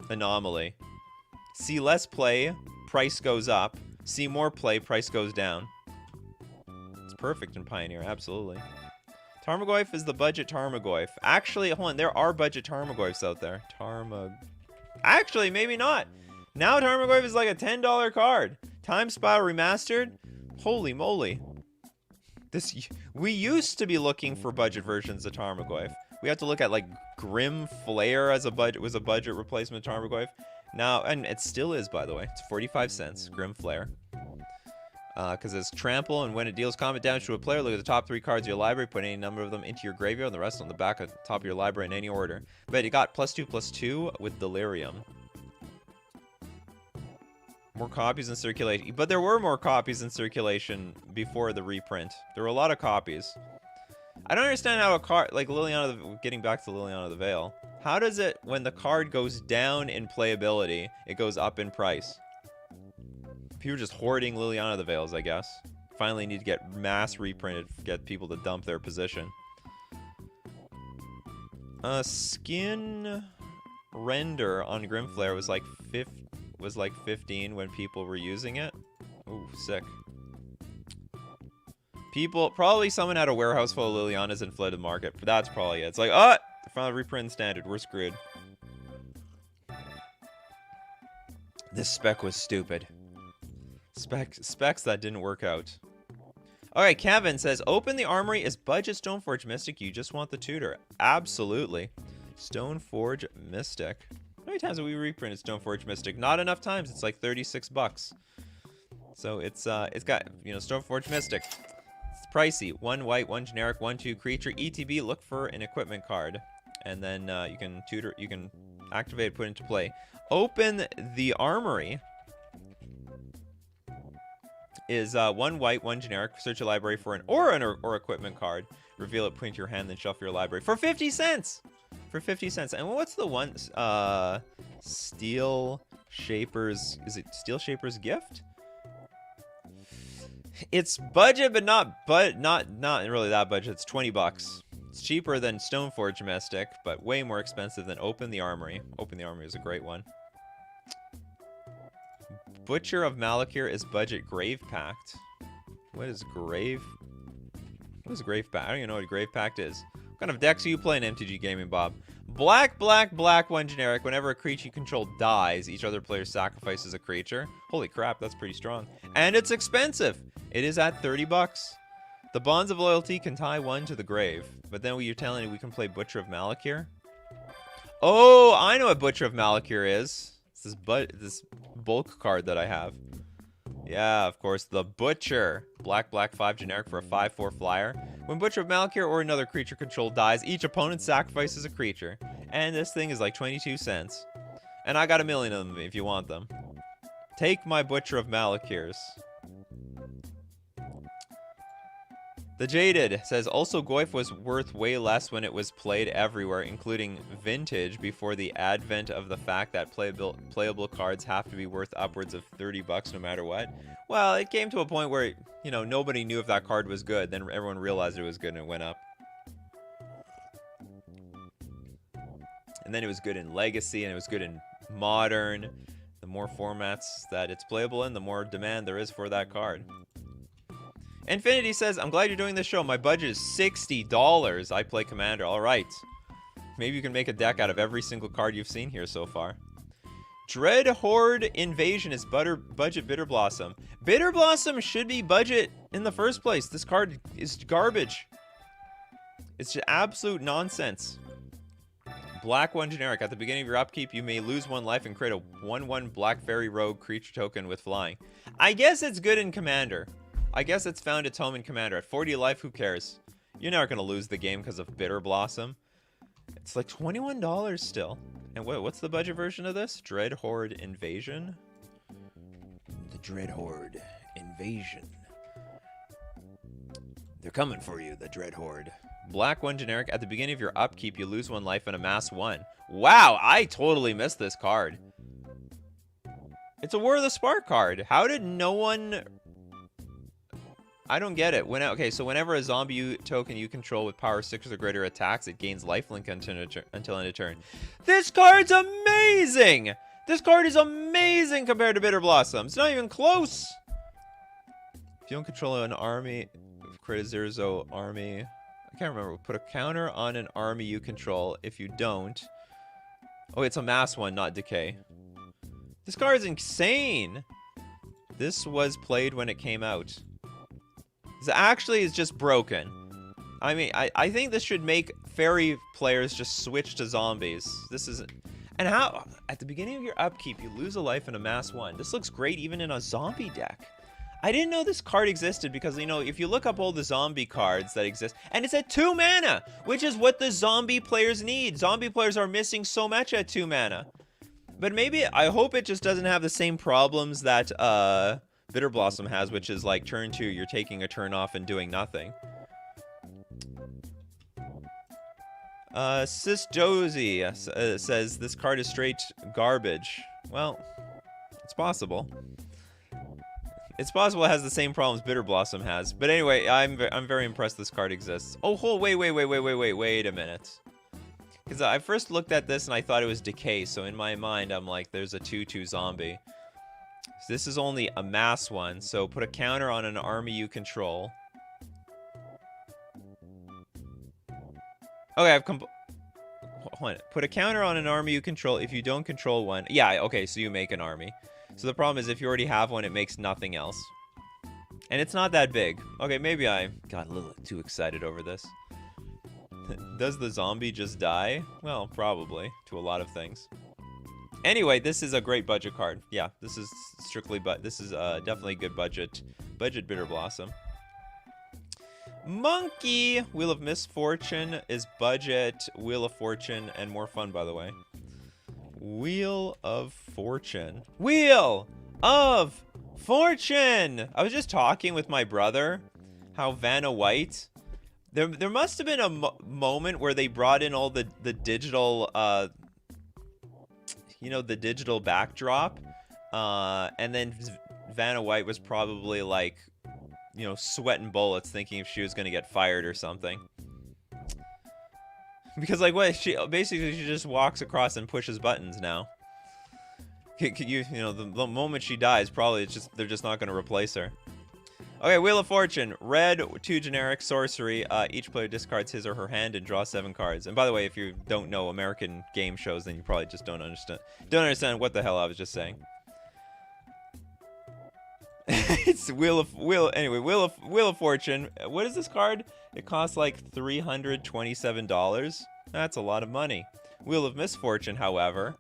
[SPEAKER 1] anomaly. See less play, price goes up. See more play, price goes down. It's perfect in Pioneer, absolutely. Tarmogoyf is the budget Tarmogoyf. Actually, hold on, there are budget Tarmogoyfs out there. Actually, maybe not. Now Tarmogoyf is like a $10 card. Time Spiral Remastered? Holy moly. We used to be looking for budget versions of Tarmogoyf. We had to look at like Grim Flare as a budget replacement of Tarmogoyf. Now, and it still is, by the way. It's 45 cents, Grim Flare. Because it's trample, and when it deals combat damage to a player, look at the top 3 cards of your library, put any number of them into your graveyard, and the rest on the back of the top of your library in any order. But it got +2/+2 with Delirium. More copies in circulation. But there were more copies in circulation before the reprint. There were a lot of copies. I don't understand how a card, like Liliana, getting back to Liliana the Veil, how does it, when the card goes down in playability, it goes up in price? People are just hoarding Liliana the Veils, I guess. Finally need to get mass reprinted, get people to dump their position. Skin render on Grimflare was like 15 when people were using it. Ooh, sick. Probably someone had a warehouse full of Lilianas and fled the market. But that's probably it. It's like, oh, I found a reprint in Standard. We're screwed. This spec was stupid. Specs that didn't work out. Alright, Kevin says, open the armory is budget Stoneforge Mystic. You just want the tutor. Absolutely. Stoneforge Mystic. How many times have we reprinted Stoneforge Mystic? Not enough times. It's like 36 bucks. So it's got, you know, Stoneforge Mystic. It's pricey. 1 white, 1 generic, 1/2 creature. ETB, look for an equipment card. and then you can tutor. You can activate, put into play. Open the armory. Is 1 white, 1 generic. Search your library for an or equipment card. Reveal it, put into your hand, then shuffle your library for 50 cents. For 50 cents. And what's the one? Steel Shaper's. Is it Steel Shaper's Gift? It's budget, but not really that budget. It's 20 bucks. It's cheaper than Stoneforge Mystic, but way more expensive than Open the Armory. Open the Armory is a great one. Butcher of Malakir is budget Grave Pact. What is Grave? What is Grave Pact? I don't even know what a Grave Pact is. What kind of decks are you playing, MTG Gaming Bob? Black, 1 generic. Whenever a creature you control dies, each other player sacrifices a creature. Holy crap, that's pretty strong. And it's expensive. It is at 30 bucks. The Bonds of Loyalty can tie one to the grave. But then you're telling me we can play Butcher of Malakir? Oh, I know what Butcher of Malakir is. It's this bulk card that I have. Yeah, of course, the Butcher. Black, 5 generic for a 5/4 flyer. When Butcher of Malakir or another creature controlled dies, each opponent sacrifices a creature. And this thing is like 22 cents. And I got a million of them if you want them. Take my Butcher of Malakirs. The Jaded says, also Goyf was worth way less when it was played everywhere, including Vintage, before the advent of the fact that playable cards have to be worth upwards of 30 bucks no matter what. Well, it came to a point where, you know, nobody knew if that card was good. Then everyone realized it was good and it went up. And then it was good in Legacy and it was good in Modern. The more formats that it's playable in, the more demand there is for that card. Infinity says, I'm glad you're doing this show. My budget is $60. I play Commander. All right. Maybe you can make a deck out of every single card you've seen here so far. Dread Horde Invasion is budget Bitter Blossom. Bitter Blossom should be budget in the first place. This card is garbage. It's just absolute nonsense. Black 1 generic. At the beginning of your upkeep, you may lose 1 life and create a 1/1 Black Fairy Rogue creature token with flying. I guess it's good in Commander. I guess it's found its home in Commander. At 40 life, who cares? You're not going to lose the game because of Bitter Blossom. It's like $21 still. And what's the budget version of this? Dread Horde Invasion? The Dread Horde Invasion. They're coming for you, the Dread Horde. Black 1 generic. At the beginning of your upkeep, you lose 1 life and amass 1. Wow, I totally missed this card. It's a War of the Spark card. How did no one... I don't get it. Okay, so whenever a zombie token you control with power 6 or greater attacks, it gains lifelink until end of turn. This card's amazing! This card is amazing compared to Bitter Blossom. It's not even close! If you don't control an army, create a 0/0 army. I can't remember. Put a counter on an army you control. If you don't... Oh, it's a mass one, not decay. This card is insane! This was played when it came out. This actually is just broken. I mean, I think this should make fairy players just switch to zombies. This is... And how... At the beginning of your upkeep, you lose a life and amass 1. This looks great even in a zombie deck. I didn't know this card existed because, you know, if you look up all the zombie cards that exist... And it's at 2 mana! Which is what the zombie players need. Zombie players are missing so much at 2 mana. But maybe... I hope it just doesn't have the same problems that, Bitter Blossom has, which is like turn 2, you're taking a turn off and doing nothing. Sis Josie says this card is straight garbage. Well, it's possible. It's possible it has the same problems Bitter Blossom has. But anyway, I'm very impressed this card exists. Oh, wait a minute. Because I first looked at this and I thought it was decay, so in my mind I'm like, there's a 2/2 zombie. So this is only a mass one, so put a counter on an army you control. Okay, hold on. Put a counter on an army you control if you don't control one. Yeah, okay, so you make an army. So the problem is if you already have one, it makes nothing else. And it's not that big. Okay, maybe I got a little too excited over this. Does the zombie just die? Well, probably, to a lot of things. Anyway, this is a great budget card. Yeah, this is strictly, but this is definitely good budget Bitter Blossom. Monkey! Wheel of Misfortune is budget. Wheel of Fortune and more fun, by the way. Wheel of Fortune. Wheel of Fortune! I was just talking with my brother how Vanna White... There must have been a moment where they brought in all the digital, you know, the digital backdrop. And then Vanna White was probably like, you know, sweating bullets thinking if she was going to get fired or something. Because like what, she just walks across and pushes buttons now. You know, the moment she dies, probably they're just not going to replace her. Okay, Wheel of Fortune. Red, 2 generic, sorcery. Each player discards his or her hand and draws 7 cards. And by the way, if you don't know American game shows, then you probably just don't understand what the hell I was just saying. It's Wheel of Fortune. What is this card? It costs like $327. That's a lot of money. Wheel of Misfortune, however.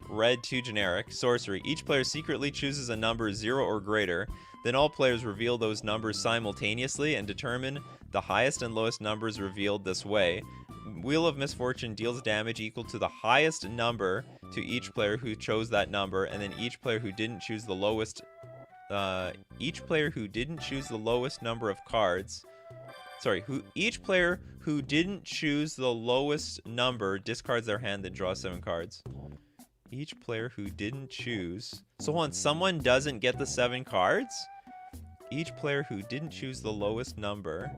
[SPEAKER 1] Red, 2 generic, sorcery. Each player secretly chooses a number 0 or greater. Then all players reveal those numbers simultaneously and determine the highest and lowest numbers revealed this way. Wheel of Misfortune deals damage equal to the highest number to each player who chose that number, and then each player who didn't choose the lowest number of cards. Sorry, each player who didn't choose the lowest number discards their hand and draws 7 cards. Each player who didn't choose... So hold on, someone doesn't get the 7 cards? Each player who didn't choose the lowest number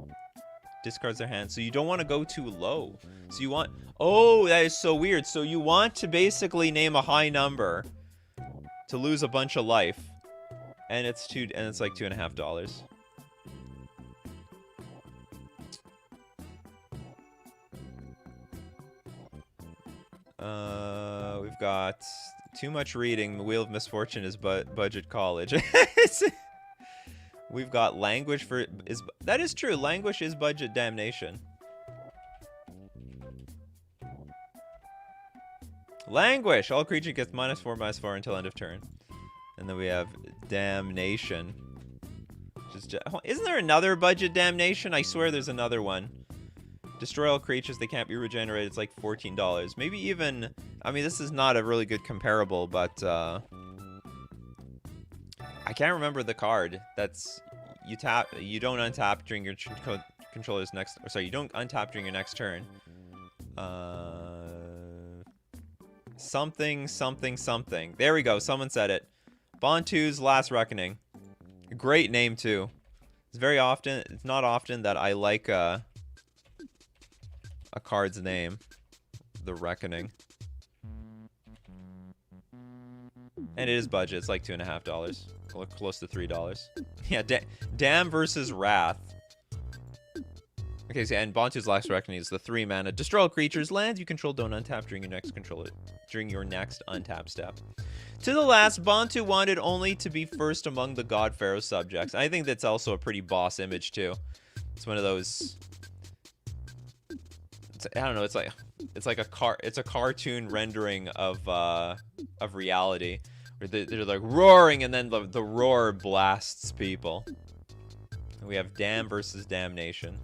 [SPEAKER 1] discards their hand. So you don't want to go too low. So you want... Oh, that is so weird. So you want to basically name a high number to lose a bunch of life. And it's like $2.50. We've got too much reading. The Wheel of Misfortune is budget college. We've got language that is true. Language is budget damnation. Languish. All creature gets -4/-4 until end of turn. And then we have damnation. Isn't there another budget damnation? I swear there's another one. Destroy all creatures, they can't be regenerated. It's like $14. Maybe even... I mean, this is not a really good comparable, but... I can't remember the card. That's... You don't untap during your controller's next... Or sorry, you don't untap during your next turn. Something. There we go. Someone said it. Bontu's Last Reckoning. Great name, too. It's not often that I like... a card's name. The Reckoning. And it is budget. It's like $2.50. Close to $3. Yeah, Dam versus Wrath. Okay, so, and Bontu's Last Reckoning is the 3 mana. Destroy all creatures. Lands you control don't untap during your next untap step. To the last, Bontu wanted only to be first among the God Pharaoh subjects. I think that's also a pretty boss image, too. It's one of those... I don't know. It's like a cartoon rendering of reality, where they're like roaring, and then the roar blasts people. And we have Dam versus Damnation.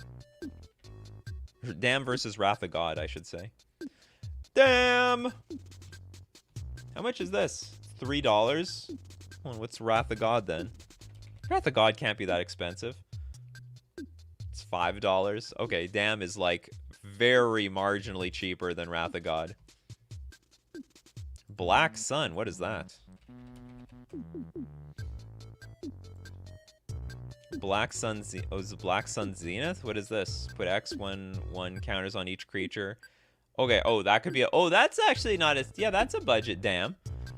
[SPEAKER 1] Dam versus Wrath of God, I should say. Damn. How much is this? $3. Well, what's Wrath of God then? Wrath of God can't be that expensive. It's $5. Okay, Dam is like very marginally cheaper than Wrath of God. Black Sun, what is that? Black Sun, is it Black Sun Zenith? What is this? Put X 1/1 counters on each creature. Okay, oh, that could be that's actually not as, yeah, that's a budget, damn.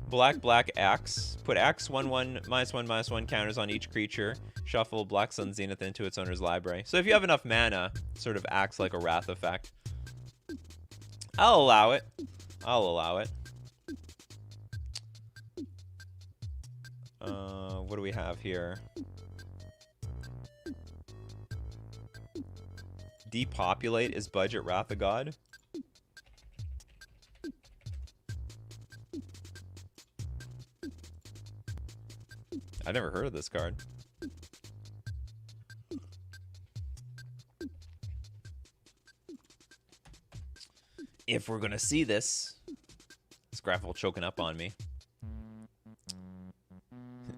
[SPEAKER 1] Black X. Put X 1/1 -1/-1 counters on each creature. Shuffle Black Sun Zenith into its owner's library. So if you have enough mana, it sort of acts like a Wrath effect. I'll allow it. What do we have here? Depopulate is budget Wrath of God. I never heard of this card. If we're gonna see this. This graphical choking up on me.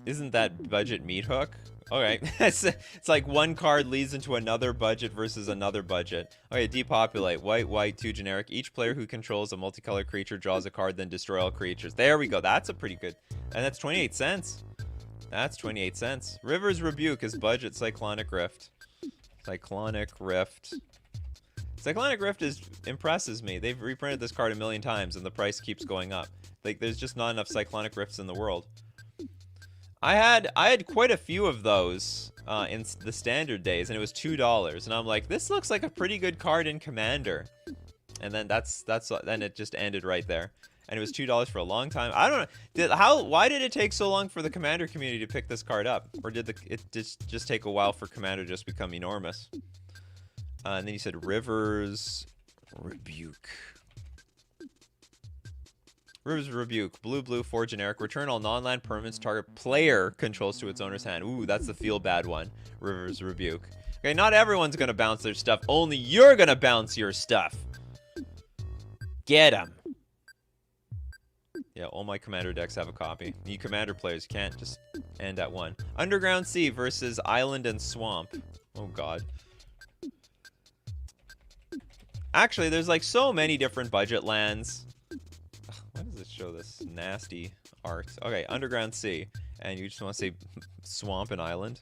[SPEAKER 1] Isn't that budget meat hook? Okay, it's like one card leads into another budget versus another budget. Okay, depopulate. White, white, 2 generic. Each player who controls a multicolored creature draws a card, then destroy all creatures. There we go. That's a pretty good. And that's 28 cents. That's 28 cents. River's Rebuke is budget Cyclonic Rift. Cyclonic Rift. Cyclonic Rift impresses me. They've reprinted this card a million times, and the price keeps going up. Like, there's just not enough Cyclonic Rifts in the world. I had quite a few of those in the standard days, and it was $2. And I'm like, this looks like a pretty good card in Commander. And then then it just ended right there. And it was $2 for a long time. I don't know. Why did it take so long for the Commander community to pick this card up? Or did it just take a while for Commander to just become enormous? And then you said River's Rebuke. River's Rebuke. Blue, blue, 4 generic. Return all non-land permanents target player controls to its owner's hand. Ooh, that's the feel-bad one. River's Rebuke. Okay, not everyone's going to bounce their stuff. Only you're going to bounce your stuff. Get 'em. Yeah, all my Commander decks have a copy. You Commander players can't just end at one. Underground Sea versus Island and Swamp. Oh, God. Actually, there's like so many different budget lands. Why does it show this nasty art? Okay, Underground Sea. And you just want to say Swamp and Island?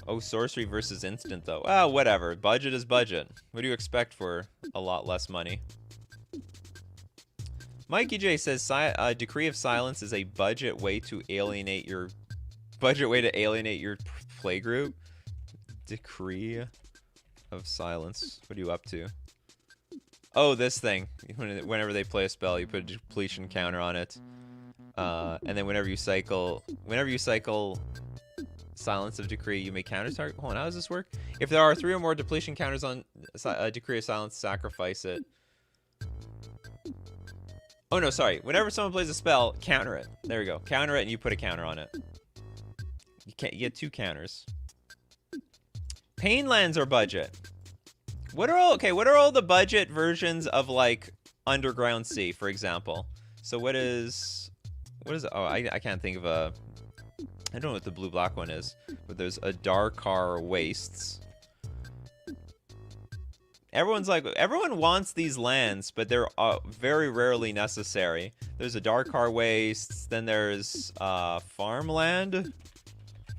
[SPEAKER 1] Oh, sorcery versus instant, though. Ah, whatever. Budget is budget. What do you expect for a lot less money? Mikey J says, Decree of Silence is a budget way to alienate your... playgroup? Decree of Silence. What are you up to? Oh, this thing. Whenever they play a spell, you put a depletion counter on it. And then whenever you cycle Silence of Decree, you may counter target. Hold on, how does this work? If there are 3 or more depletion counters on Decree of Silence, sacrifice it. Oh no, sorry. Whenever someone plays a spell, counter it. There we go. Counter it, and you put a counter on it. You get 2 counters. Pain lands are budget. What are all the budget versions of like Underground Sea, for example? So what is it? Oh, I can't think of a. I don't know what the blue-black one is, but there's a Darkar Wastes. Everyone wants these lands, but they're very rarely necessary. There's a Darkar Wastes, then there's farmland,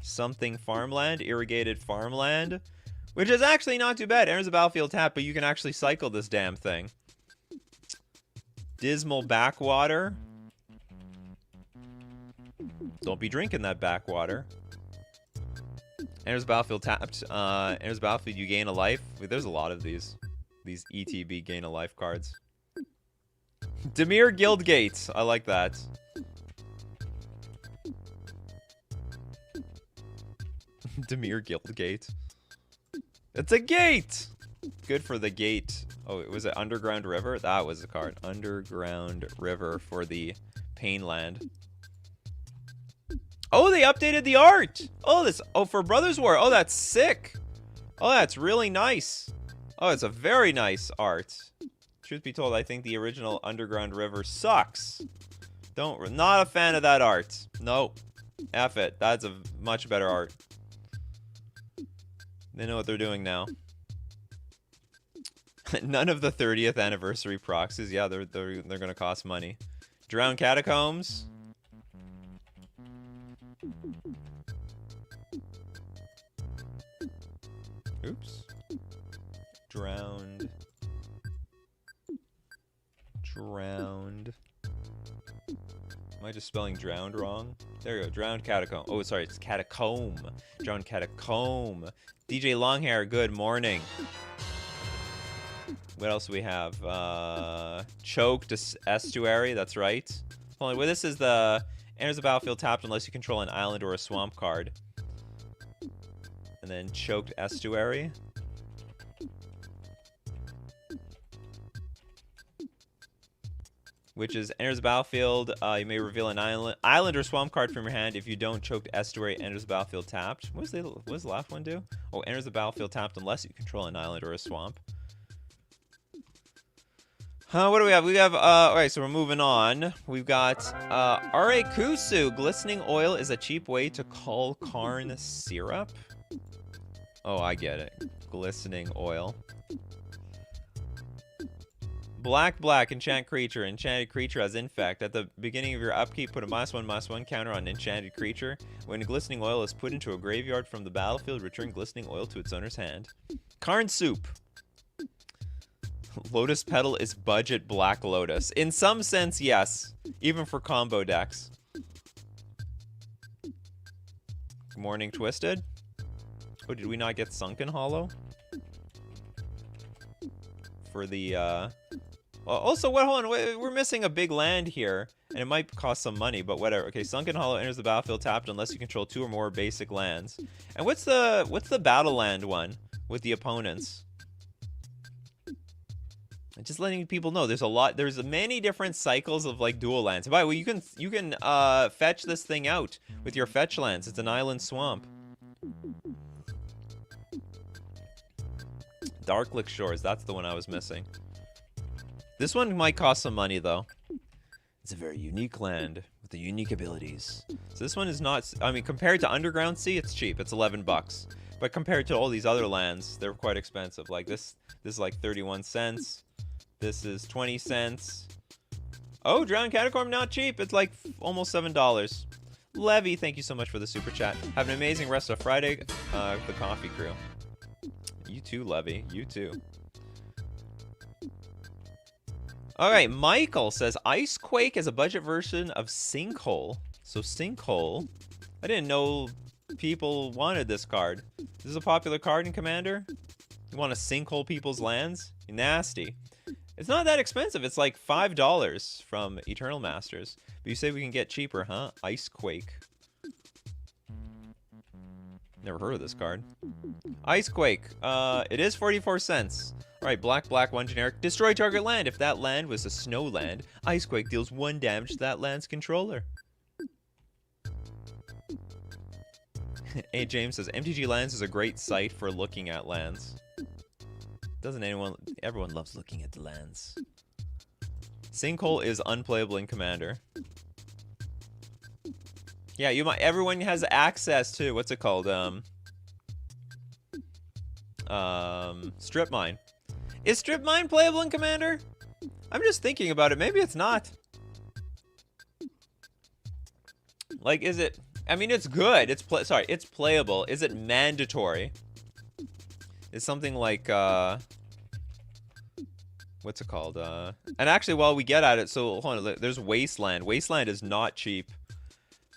[SPEAKER 1] something farmland, irrigated farmland, which is actually not too bad. Enters the battlefield tap, but you can actually cycle this damn thing. Dismal Backwater. Don't be drinking that backwater. Enters battlefield tapped. Enters battlefield, you gain a life. Wait, there's a lot of these ETB gain a life cards. Dimir Guildgate. I like that. Dimir Guildgate. It's a gate! Good for the gate. Oh, was it Underground River? That was the card. Underground River for the Painland. Oh, they updated the art! Oh, for Brothers War. Oh, that's sick! Oh, that's really nice. Oh, it's a very nice art. Truth be told, I think the original Underground River sucks. Not a fan of that art. Nope. F it. That's a much better art. They know what they're doing now. None of the 30th anniversary proxies. Yeah, they're gonna cost money. Drowned Catacombs. Oops. Drowned. Am I just spelling drowned wrong? There you go. Drowned Catacomb. Oh, sorry. It's Catacomb. Drowned Catacomb. DJ Longhair, good morning. What else do we have? Choked Estuary. That's right. Hold on. Well, this is the... Enters the battlefield tapped unless you control an island or a swamp card. And then Choked Estuary. which is enters the battlefield. You may reveal an island or swamp card from your hand. If you don't, choked estuary enters the battlefield tapped. What does the last one do? Oh, enters the battlefield tapped unless you control an island or a swamp. What do we have? We have, alright, so we're moving on. We've got, Arekusu. Glistening oil is a cheap way to call Karn syrup. Oh, I get it. Glistening oil. Black, enchant creature. Enchanted creature has infect. At the beginning of your upkeep, put a /1/1 counter on enchanted creature. When glistening oil is put into a graveyard from the battlefield, return glistening oil to its owner's hand. Karn soup. Lotus Petal is budget Black Lotus. In some sense, yes. Even for combo decks. Good morning, Twisted. Oh, did we not get Sunken Hollow? For the, also, what? Hold on, we're missing a big land here. And it might cost some money, but whatever. Okay, Sunken Hollow enters the battlefield tapped unless you control 2 or more basic lands. And what's the battle land one with the opponents? Just letting people know, there's many different cycles of like dual lands. By the way, you can fetch this thing out with your fetch lands. It's an island swamp. Darklick Shores, that's the one I was missing. This one might cost some money though. It's a very unique land with the unique abilities. So this one is not, I mean, compared to Underground Sea, it's cheap. It's 11 bucks. But compared to all these other lands, they're quite expensive. Like this is like 31 cents. This is 20 cents. Oh, Drowned Catacomb, not cheap. It's like almost $7. Levy, thank you so much for the super chat. Have an amazing rest of Friday, the coffee crew. You too, Levy. You too. Alright, Michael says, Icequake is a budget version of Sinkhole. So Sinkhole, I didn't know people wanted this card. This is a popular card in Commander? You want to sinkhole people's lands? Nasty. It's not that expensive. It's like $5 from Eternal Masters. But you say we can get cheaper, huh? Icequake. Never heard of this card. Icequake. It is 44 cents. Alright, black, 1 generic. Destroy target land. If that land was a snow land, Icequake deals 1 damage to that land's controller. Hey, James says, MTG Lands is a great site for looking at lands. Doesn't everyone loves looking at the lands. Sinkhole is unplayable in Commander. Yeah, everyone has access to, what's it called? Strip Mine. Is Strip Mine playable in Commander? I'm just thinking about it. Maybe it's not. Like, is it... I mean, it's good. It's playable. Is it mandatory? Is something like, what's it called? And actually, while we get at it, so hold on, there's Wasteland. Wasteland is not cheap.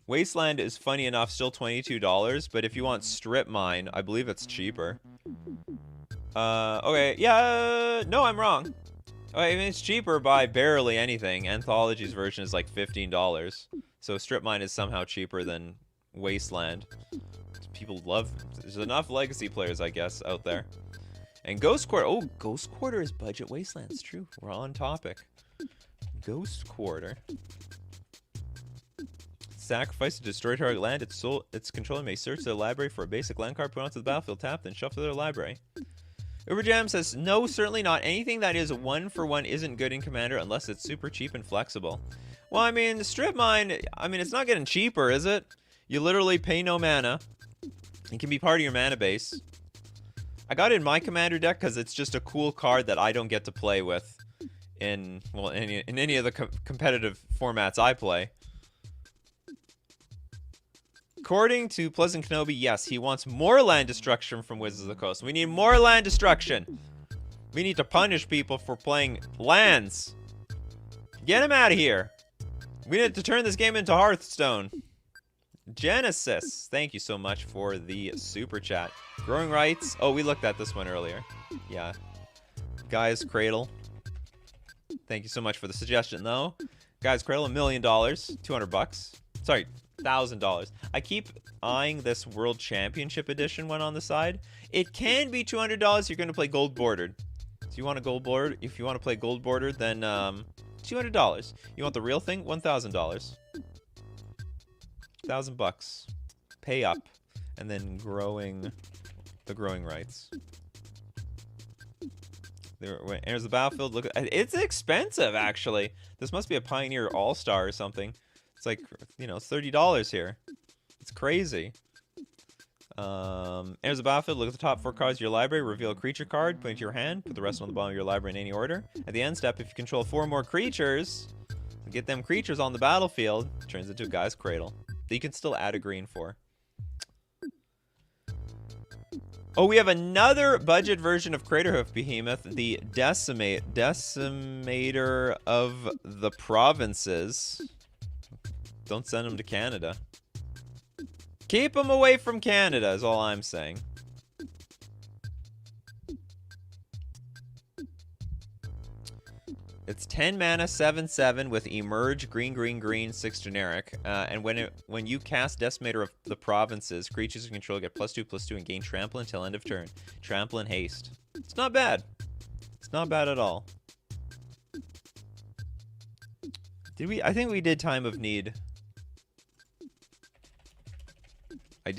[SPEAKER 1] Wasteland is, funny enough, still $22, but if you want Strip Mine, I believe it's cheaper. Okay, yeah, no, I'm wrong. I mean, it's cheaper by barely anything. Anthology's version is like $15. So Strip Mine is somehow cheaper than Wasteland. People love... There's enough Legacy players, I guess, out there. And Ghost Quarter... Oh, Ghost Quarter is budget Wasteland. It's true. We're on topic. Ghost Quarter. Sacrifice to destroy target land. Its controller may search their library for a basic land card, put onto the battlefield, tap, then shuffle their library. Uberjam says, no, certainly not. Anything that is 1-for-1 isn't good in Commander unless it's super cheap and flexible. Well, I mean, the Strip Mine, I mean, it's not getting cheaper, is it? You literally pay no mana. It can be part of your mana base. I got it in my Commander deck because it's just a cool card that I don't get to play with in, well, in any of the competitive formats I play. According to Pleasant Kenobi, yes, he wants more land destruction from Wizards of the Coast. We need more land destruction. We need to punish people for playing lands. Get him out of here. We need to turn this game into Hearthstone. Genesis, thank you so much for the super chat. Growing Rights. Oh, we looked at this one earlier. Yeah. Guys, Cradle. Thank you so much for the suggestion, though. Guys, Cradle, $1 million. 200 bucks. Sorry, $1,000. I keep eyeing this World Championship Edition one on the side. It can be $200. You're going to play gold bordered. So you want a gold bordered? If you want to play gold bordered, then $200 $200. You want the real thing? $1,000. $1,000. Pay up. And then the growing rights. There enters the battlefield. Look, it's expensive, actually. This must be a Pioneer All-Star or something. It's like, you know, $30 here. It's crazy. Enters the battlefield. Look at the top 4 cards of your library. Reveal a creature card. Put it into your hand. Put the rest on the bottom of your library in any order. At the end step, if you control 4 more creatures, get them creatures on the battlefield. Turns into a guy's cradle. That you can still add a green for. Oh, we have another budget version of Craterhoof Behemoth, the Decimator of the Provinces. Don't send them to Canada. Keep them away from Canada is all I'm saying. It's 10 mana, 7/7 with Emerge, green, 6 generic. And when you cast Decimator of the Provinces, creatures you control get +2/+2 and gain Trample until end of turn. Trample and haste. It's not bad. It's not bad at all. Did we? I think we did Time of Need.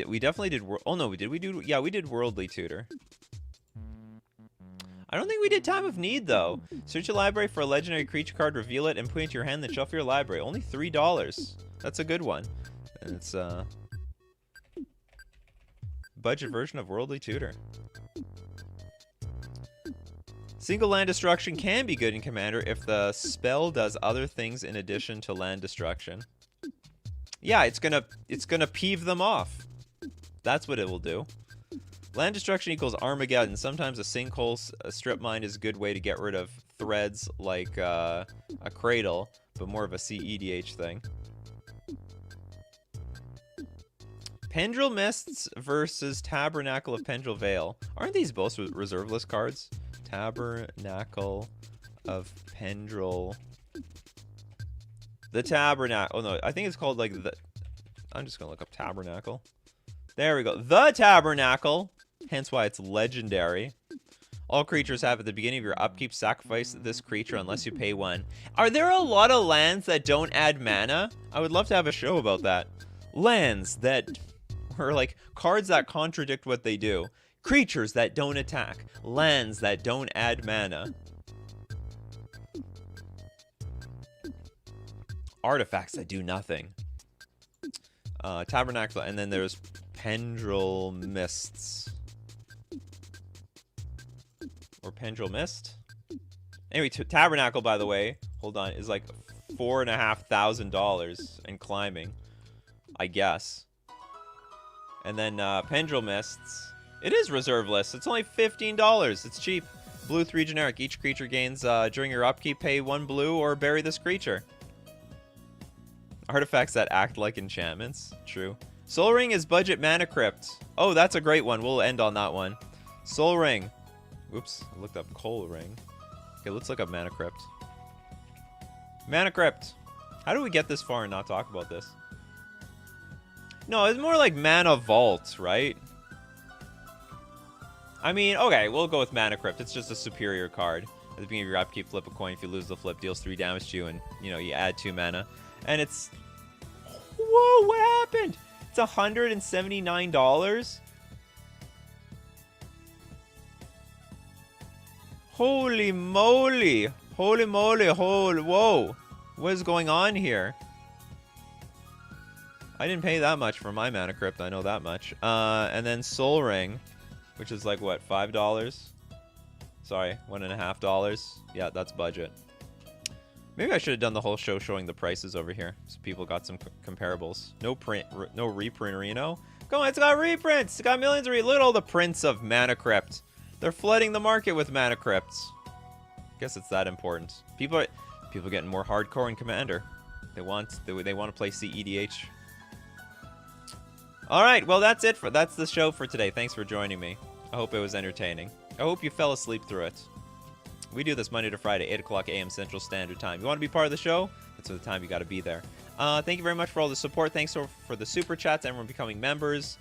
[SPEAKER 1] We definitely did. Oh no, did we do? Yeah, we did Worldly Tutor. I don't think we did Time of Need, though. Search your library for a legendary creature card, reveal it, and put it into your hand, then shuffle your library. Only $3. That's a good one. And it's, budget version of Worldly Tutor. Single land destruction can be good in Commander if the spell does other things in addition to land destruction. Yeah, it's gonna peeve them off. That's what it will do. Land destruction equals Armageddon. Sometimes a sinkhole strip mine is a good way to get rid of threads like a cradle, but more of a CEDH thing. Pendril Mists versus Tabernacle of Pendril Vale. Aren't these both reserve list cards? Tabernacle of Pendril. The Tabernacle. Oh no, I think it's called like the... I'm just gonna look up Tabernacle. There we go. The Tabernacle. Hence why it's legendary. All creatures have at the beginning of your upkeep sacrifice this creature unless you pay 1. Are there a lot of lands that don't add mana? I would love to have a show about that. Lands that are like cards that contradict what they do. Creatures that don't attack. Lands that don't add mana. Artifacts that do nothing. Tabernacle, and then there's Pendril Mists. Or Pendril Mist. Anyway, Tabernacle, by the way, hold on, is like $4,500 and climbing, I guess. And then Pendril Mists. It is reserve list. It's only $15. It's cheap. Blue 3 generic. Each creature gains during your upkeep. Pay 1 blue or bury this creature. Artifacts that act like enchantments. True. Soul Ring is budget mana crypt. Oh, that's a great one. We'll end on that one. Soul Ring. Oops, I looked up Coal Ring. Okay, let's look up Mana Crypt. Mana Crypt. How do we get this far and not talk about this? No, it's more like Mana Vault, right? I mean, okay, we'll go with Mana Crypt. It's just a superior card. At the beginning of your upkeep, flip a coin. If you lose the flip, deals 3 damage to you, and, you know, you add 2 mana. And it's... Whoa, what happened? It's $179? Holy moly. Holy moly. Whoa. What is going on here? I didn't pay that much for my Mana Crypt. I know that much. And then Soul Ring, which is like, what, $5? Sorry, $1.50. Yeah, that's budget. Maybe I should have done the whole show showing the prices over here, so people got some comparables. No reprint, Reno. Come on, it's got reprints. It's got millions of Look at all the prints of Mana Crypt. They're flooding the market with Mana Crypts. Guess it's that important. People getting more hardcore in Commander. They want to play CEDH. All right, well that's the show for today. Thanks for joining me. I hope it was entertaining. I hope you fell asleep through it. We do this Monday to Friday, 8 o'clock a.m. Central Standard Time. You want to be part of the show? That's the time you got to be there. Thank you very much for all the support. Thanks for the super chats. Everyone becoming members.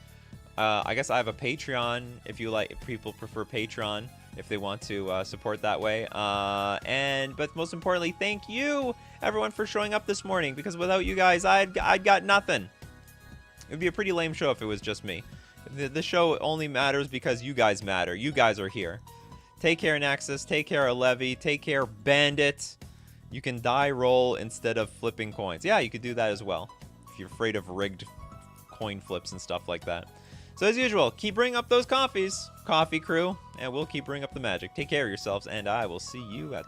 [SPEAKER 1] I guess I have a Patreon if you like. If people prefer Patreon, if they want to support that way. But most importantly, thank you, everyone, for showing up this morning, because without you guys, I'd got nothing. It would be a pretty lame show if it was just me. The show only matters because you guys matter. You guys are here. Take care, Naxus. Take care, Levy. Take care, Bandit. You can die roll instead of flipping coins. Yeah, you could do that as well, if you're afraid of rigged coin flips and stuff like that. So as usual, keep bringing up those coffees, coffee crew, and we'll keep bringing up the magic. Take care of yourselves, and I will see you at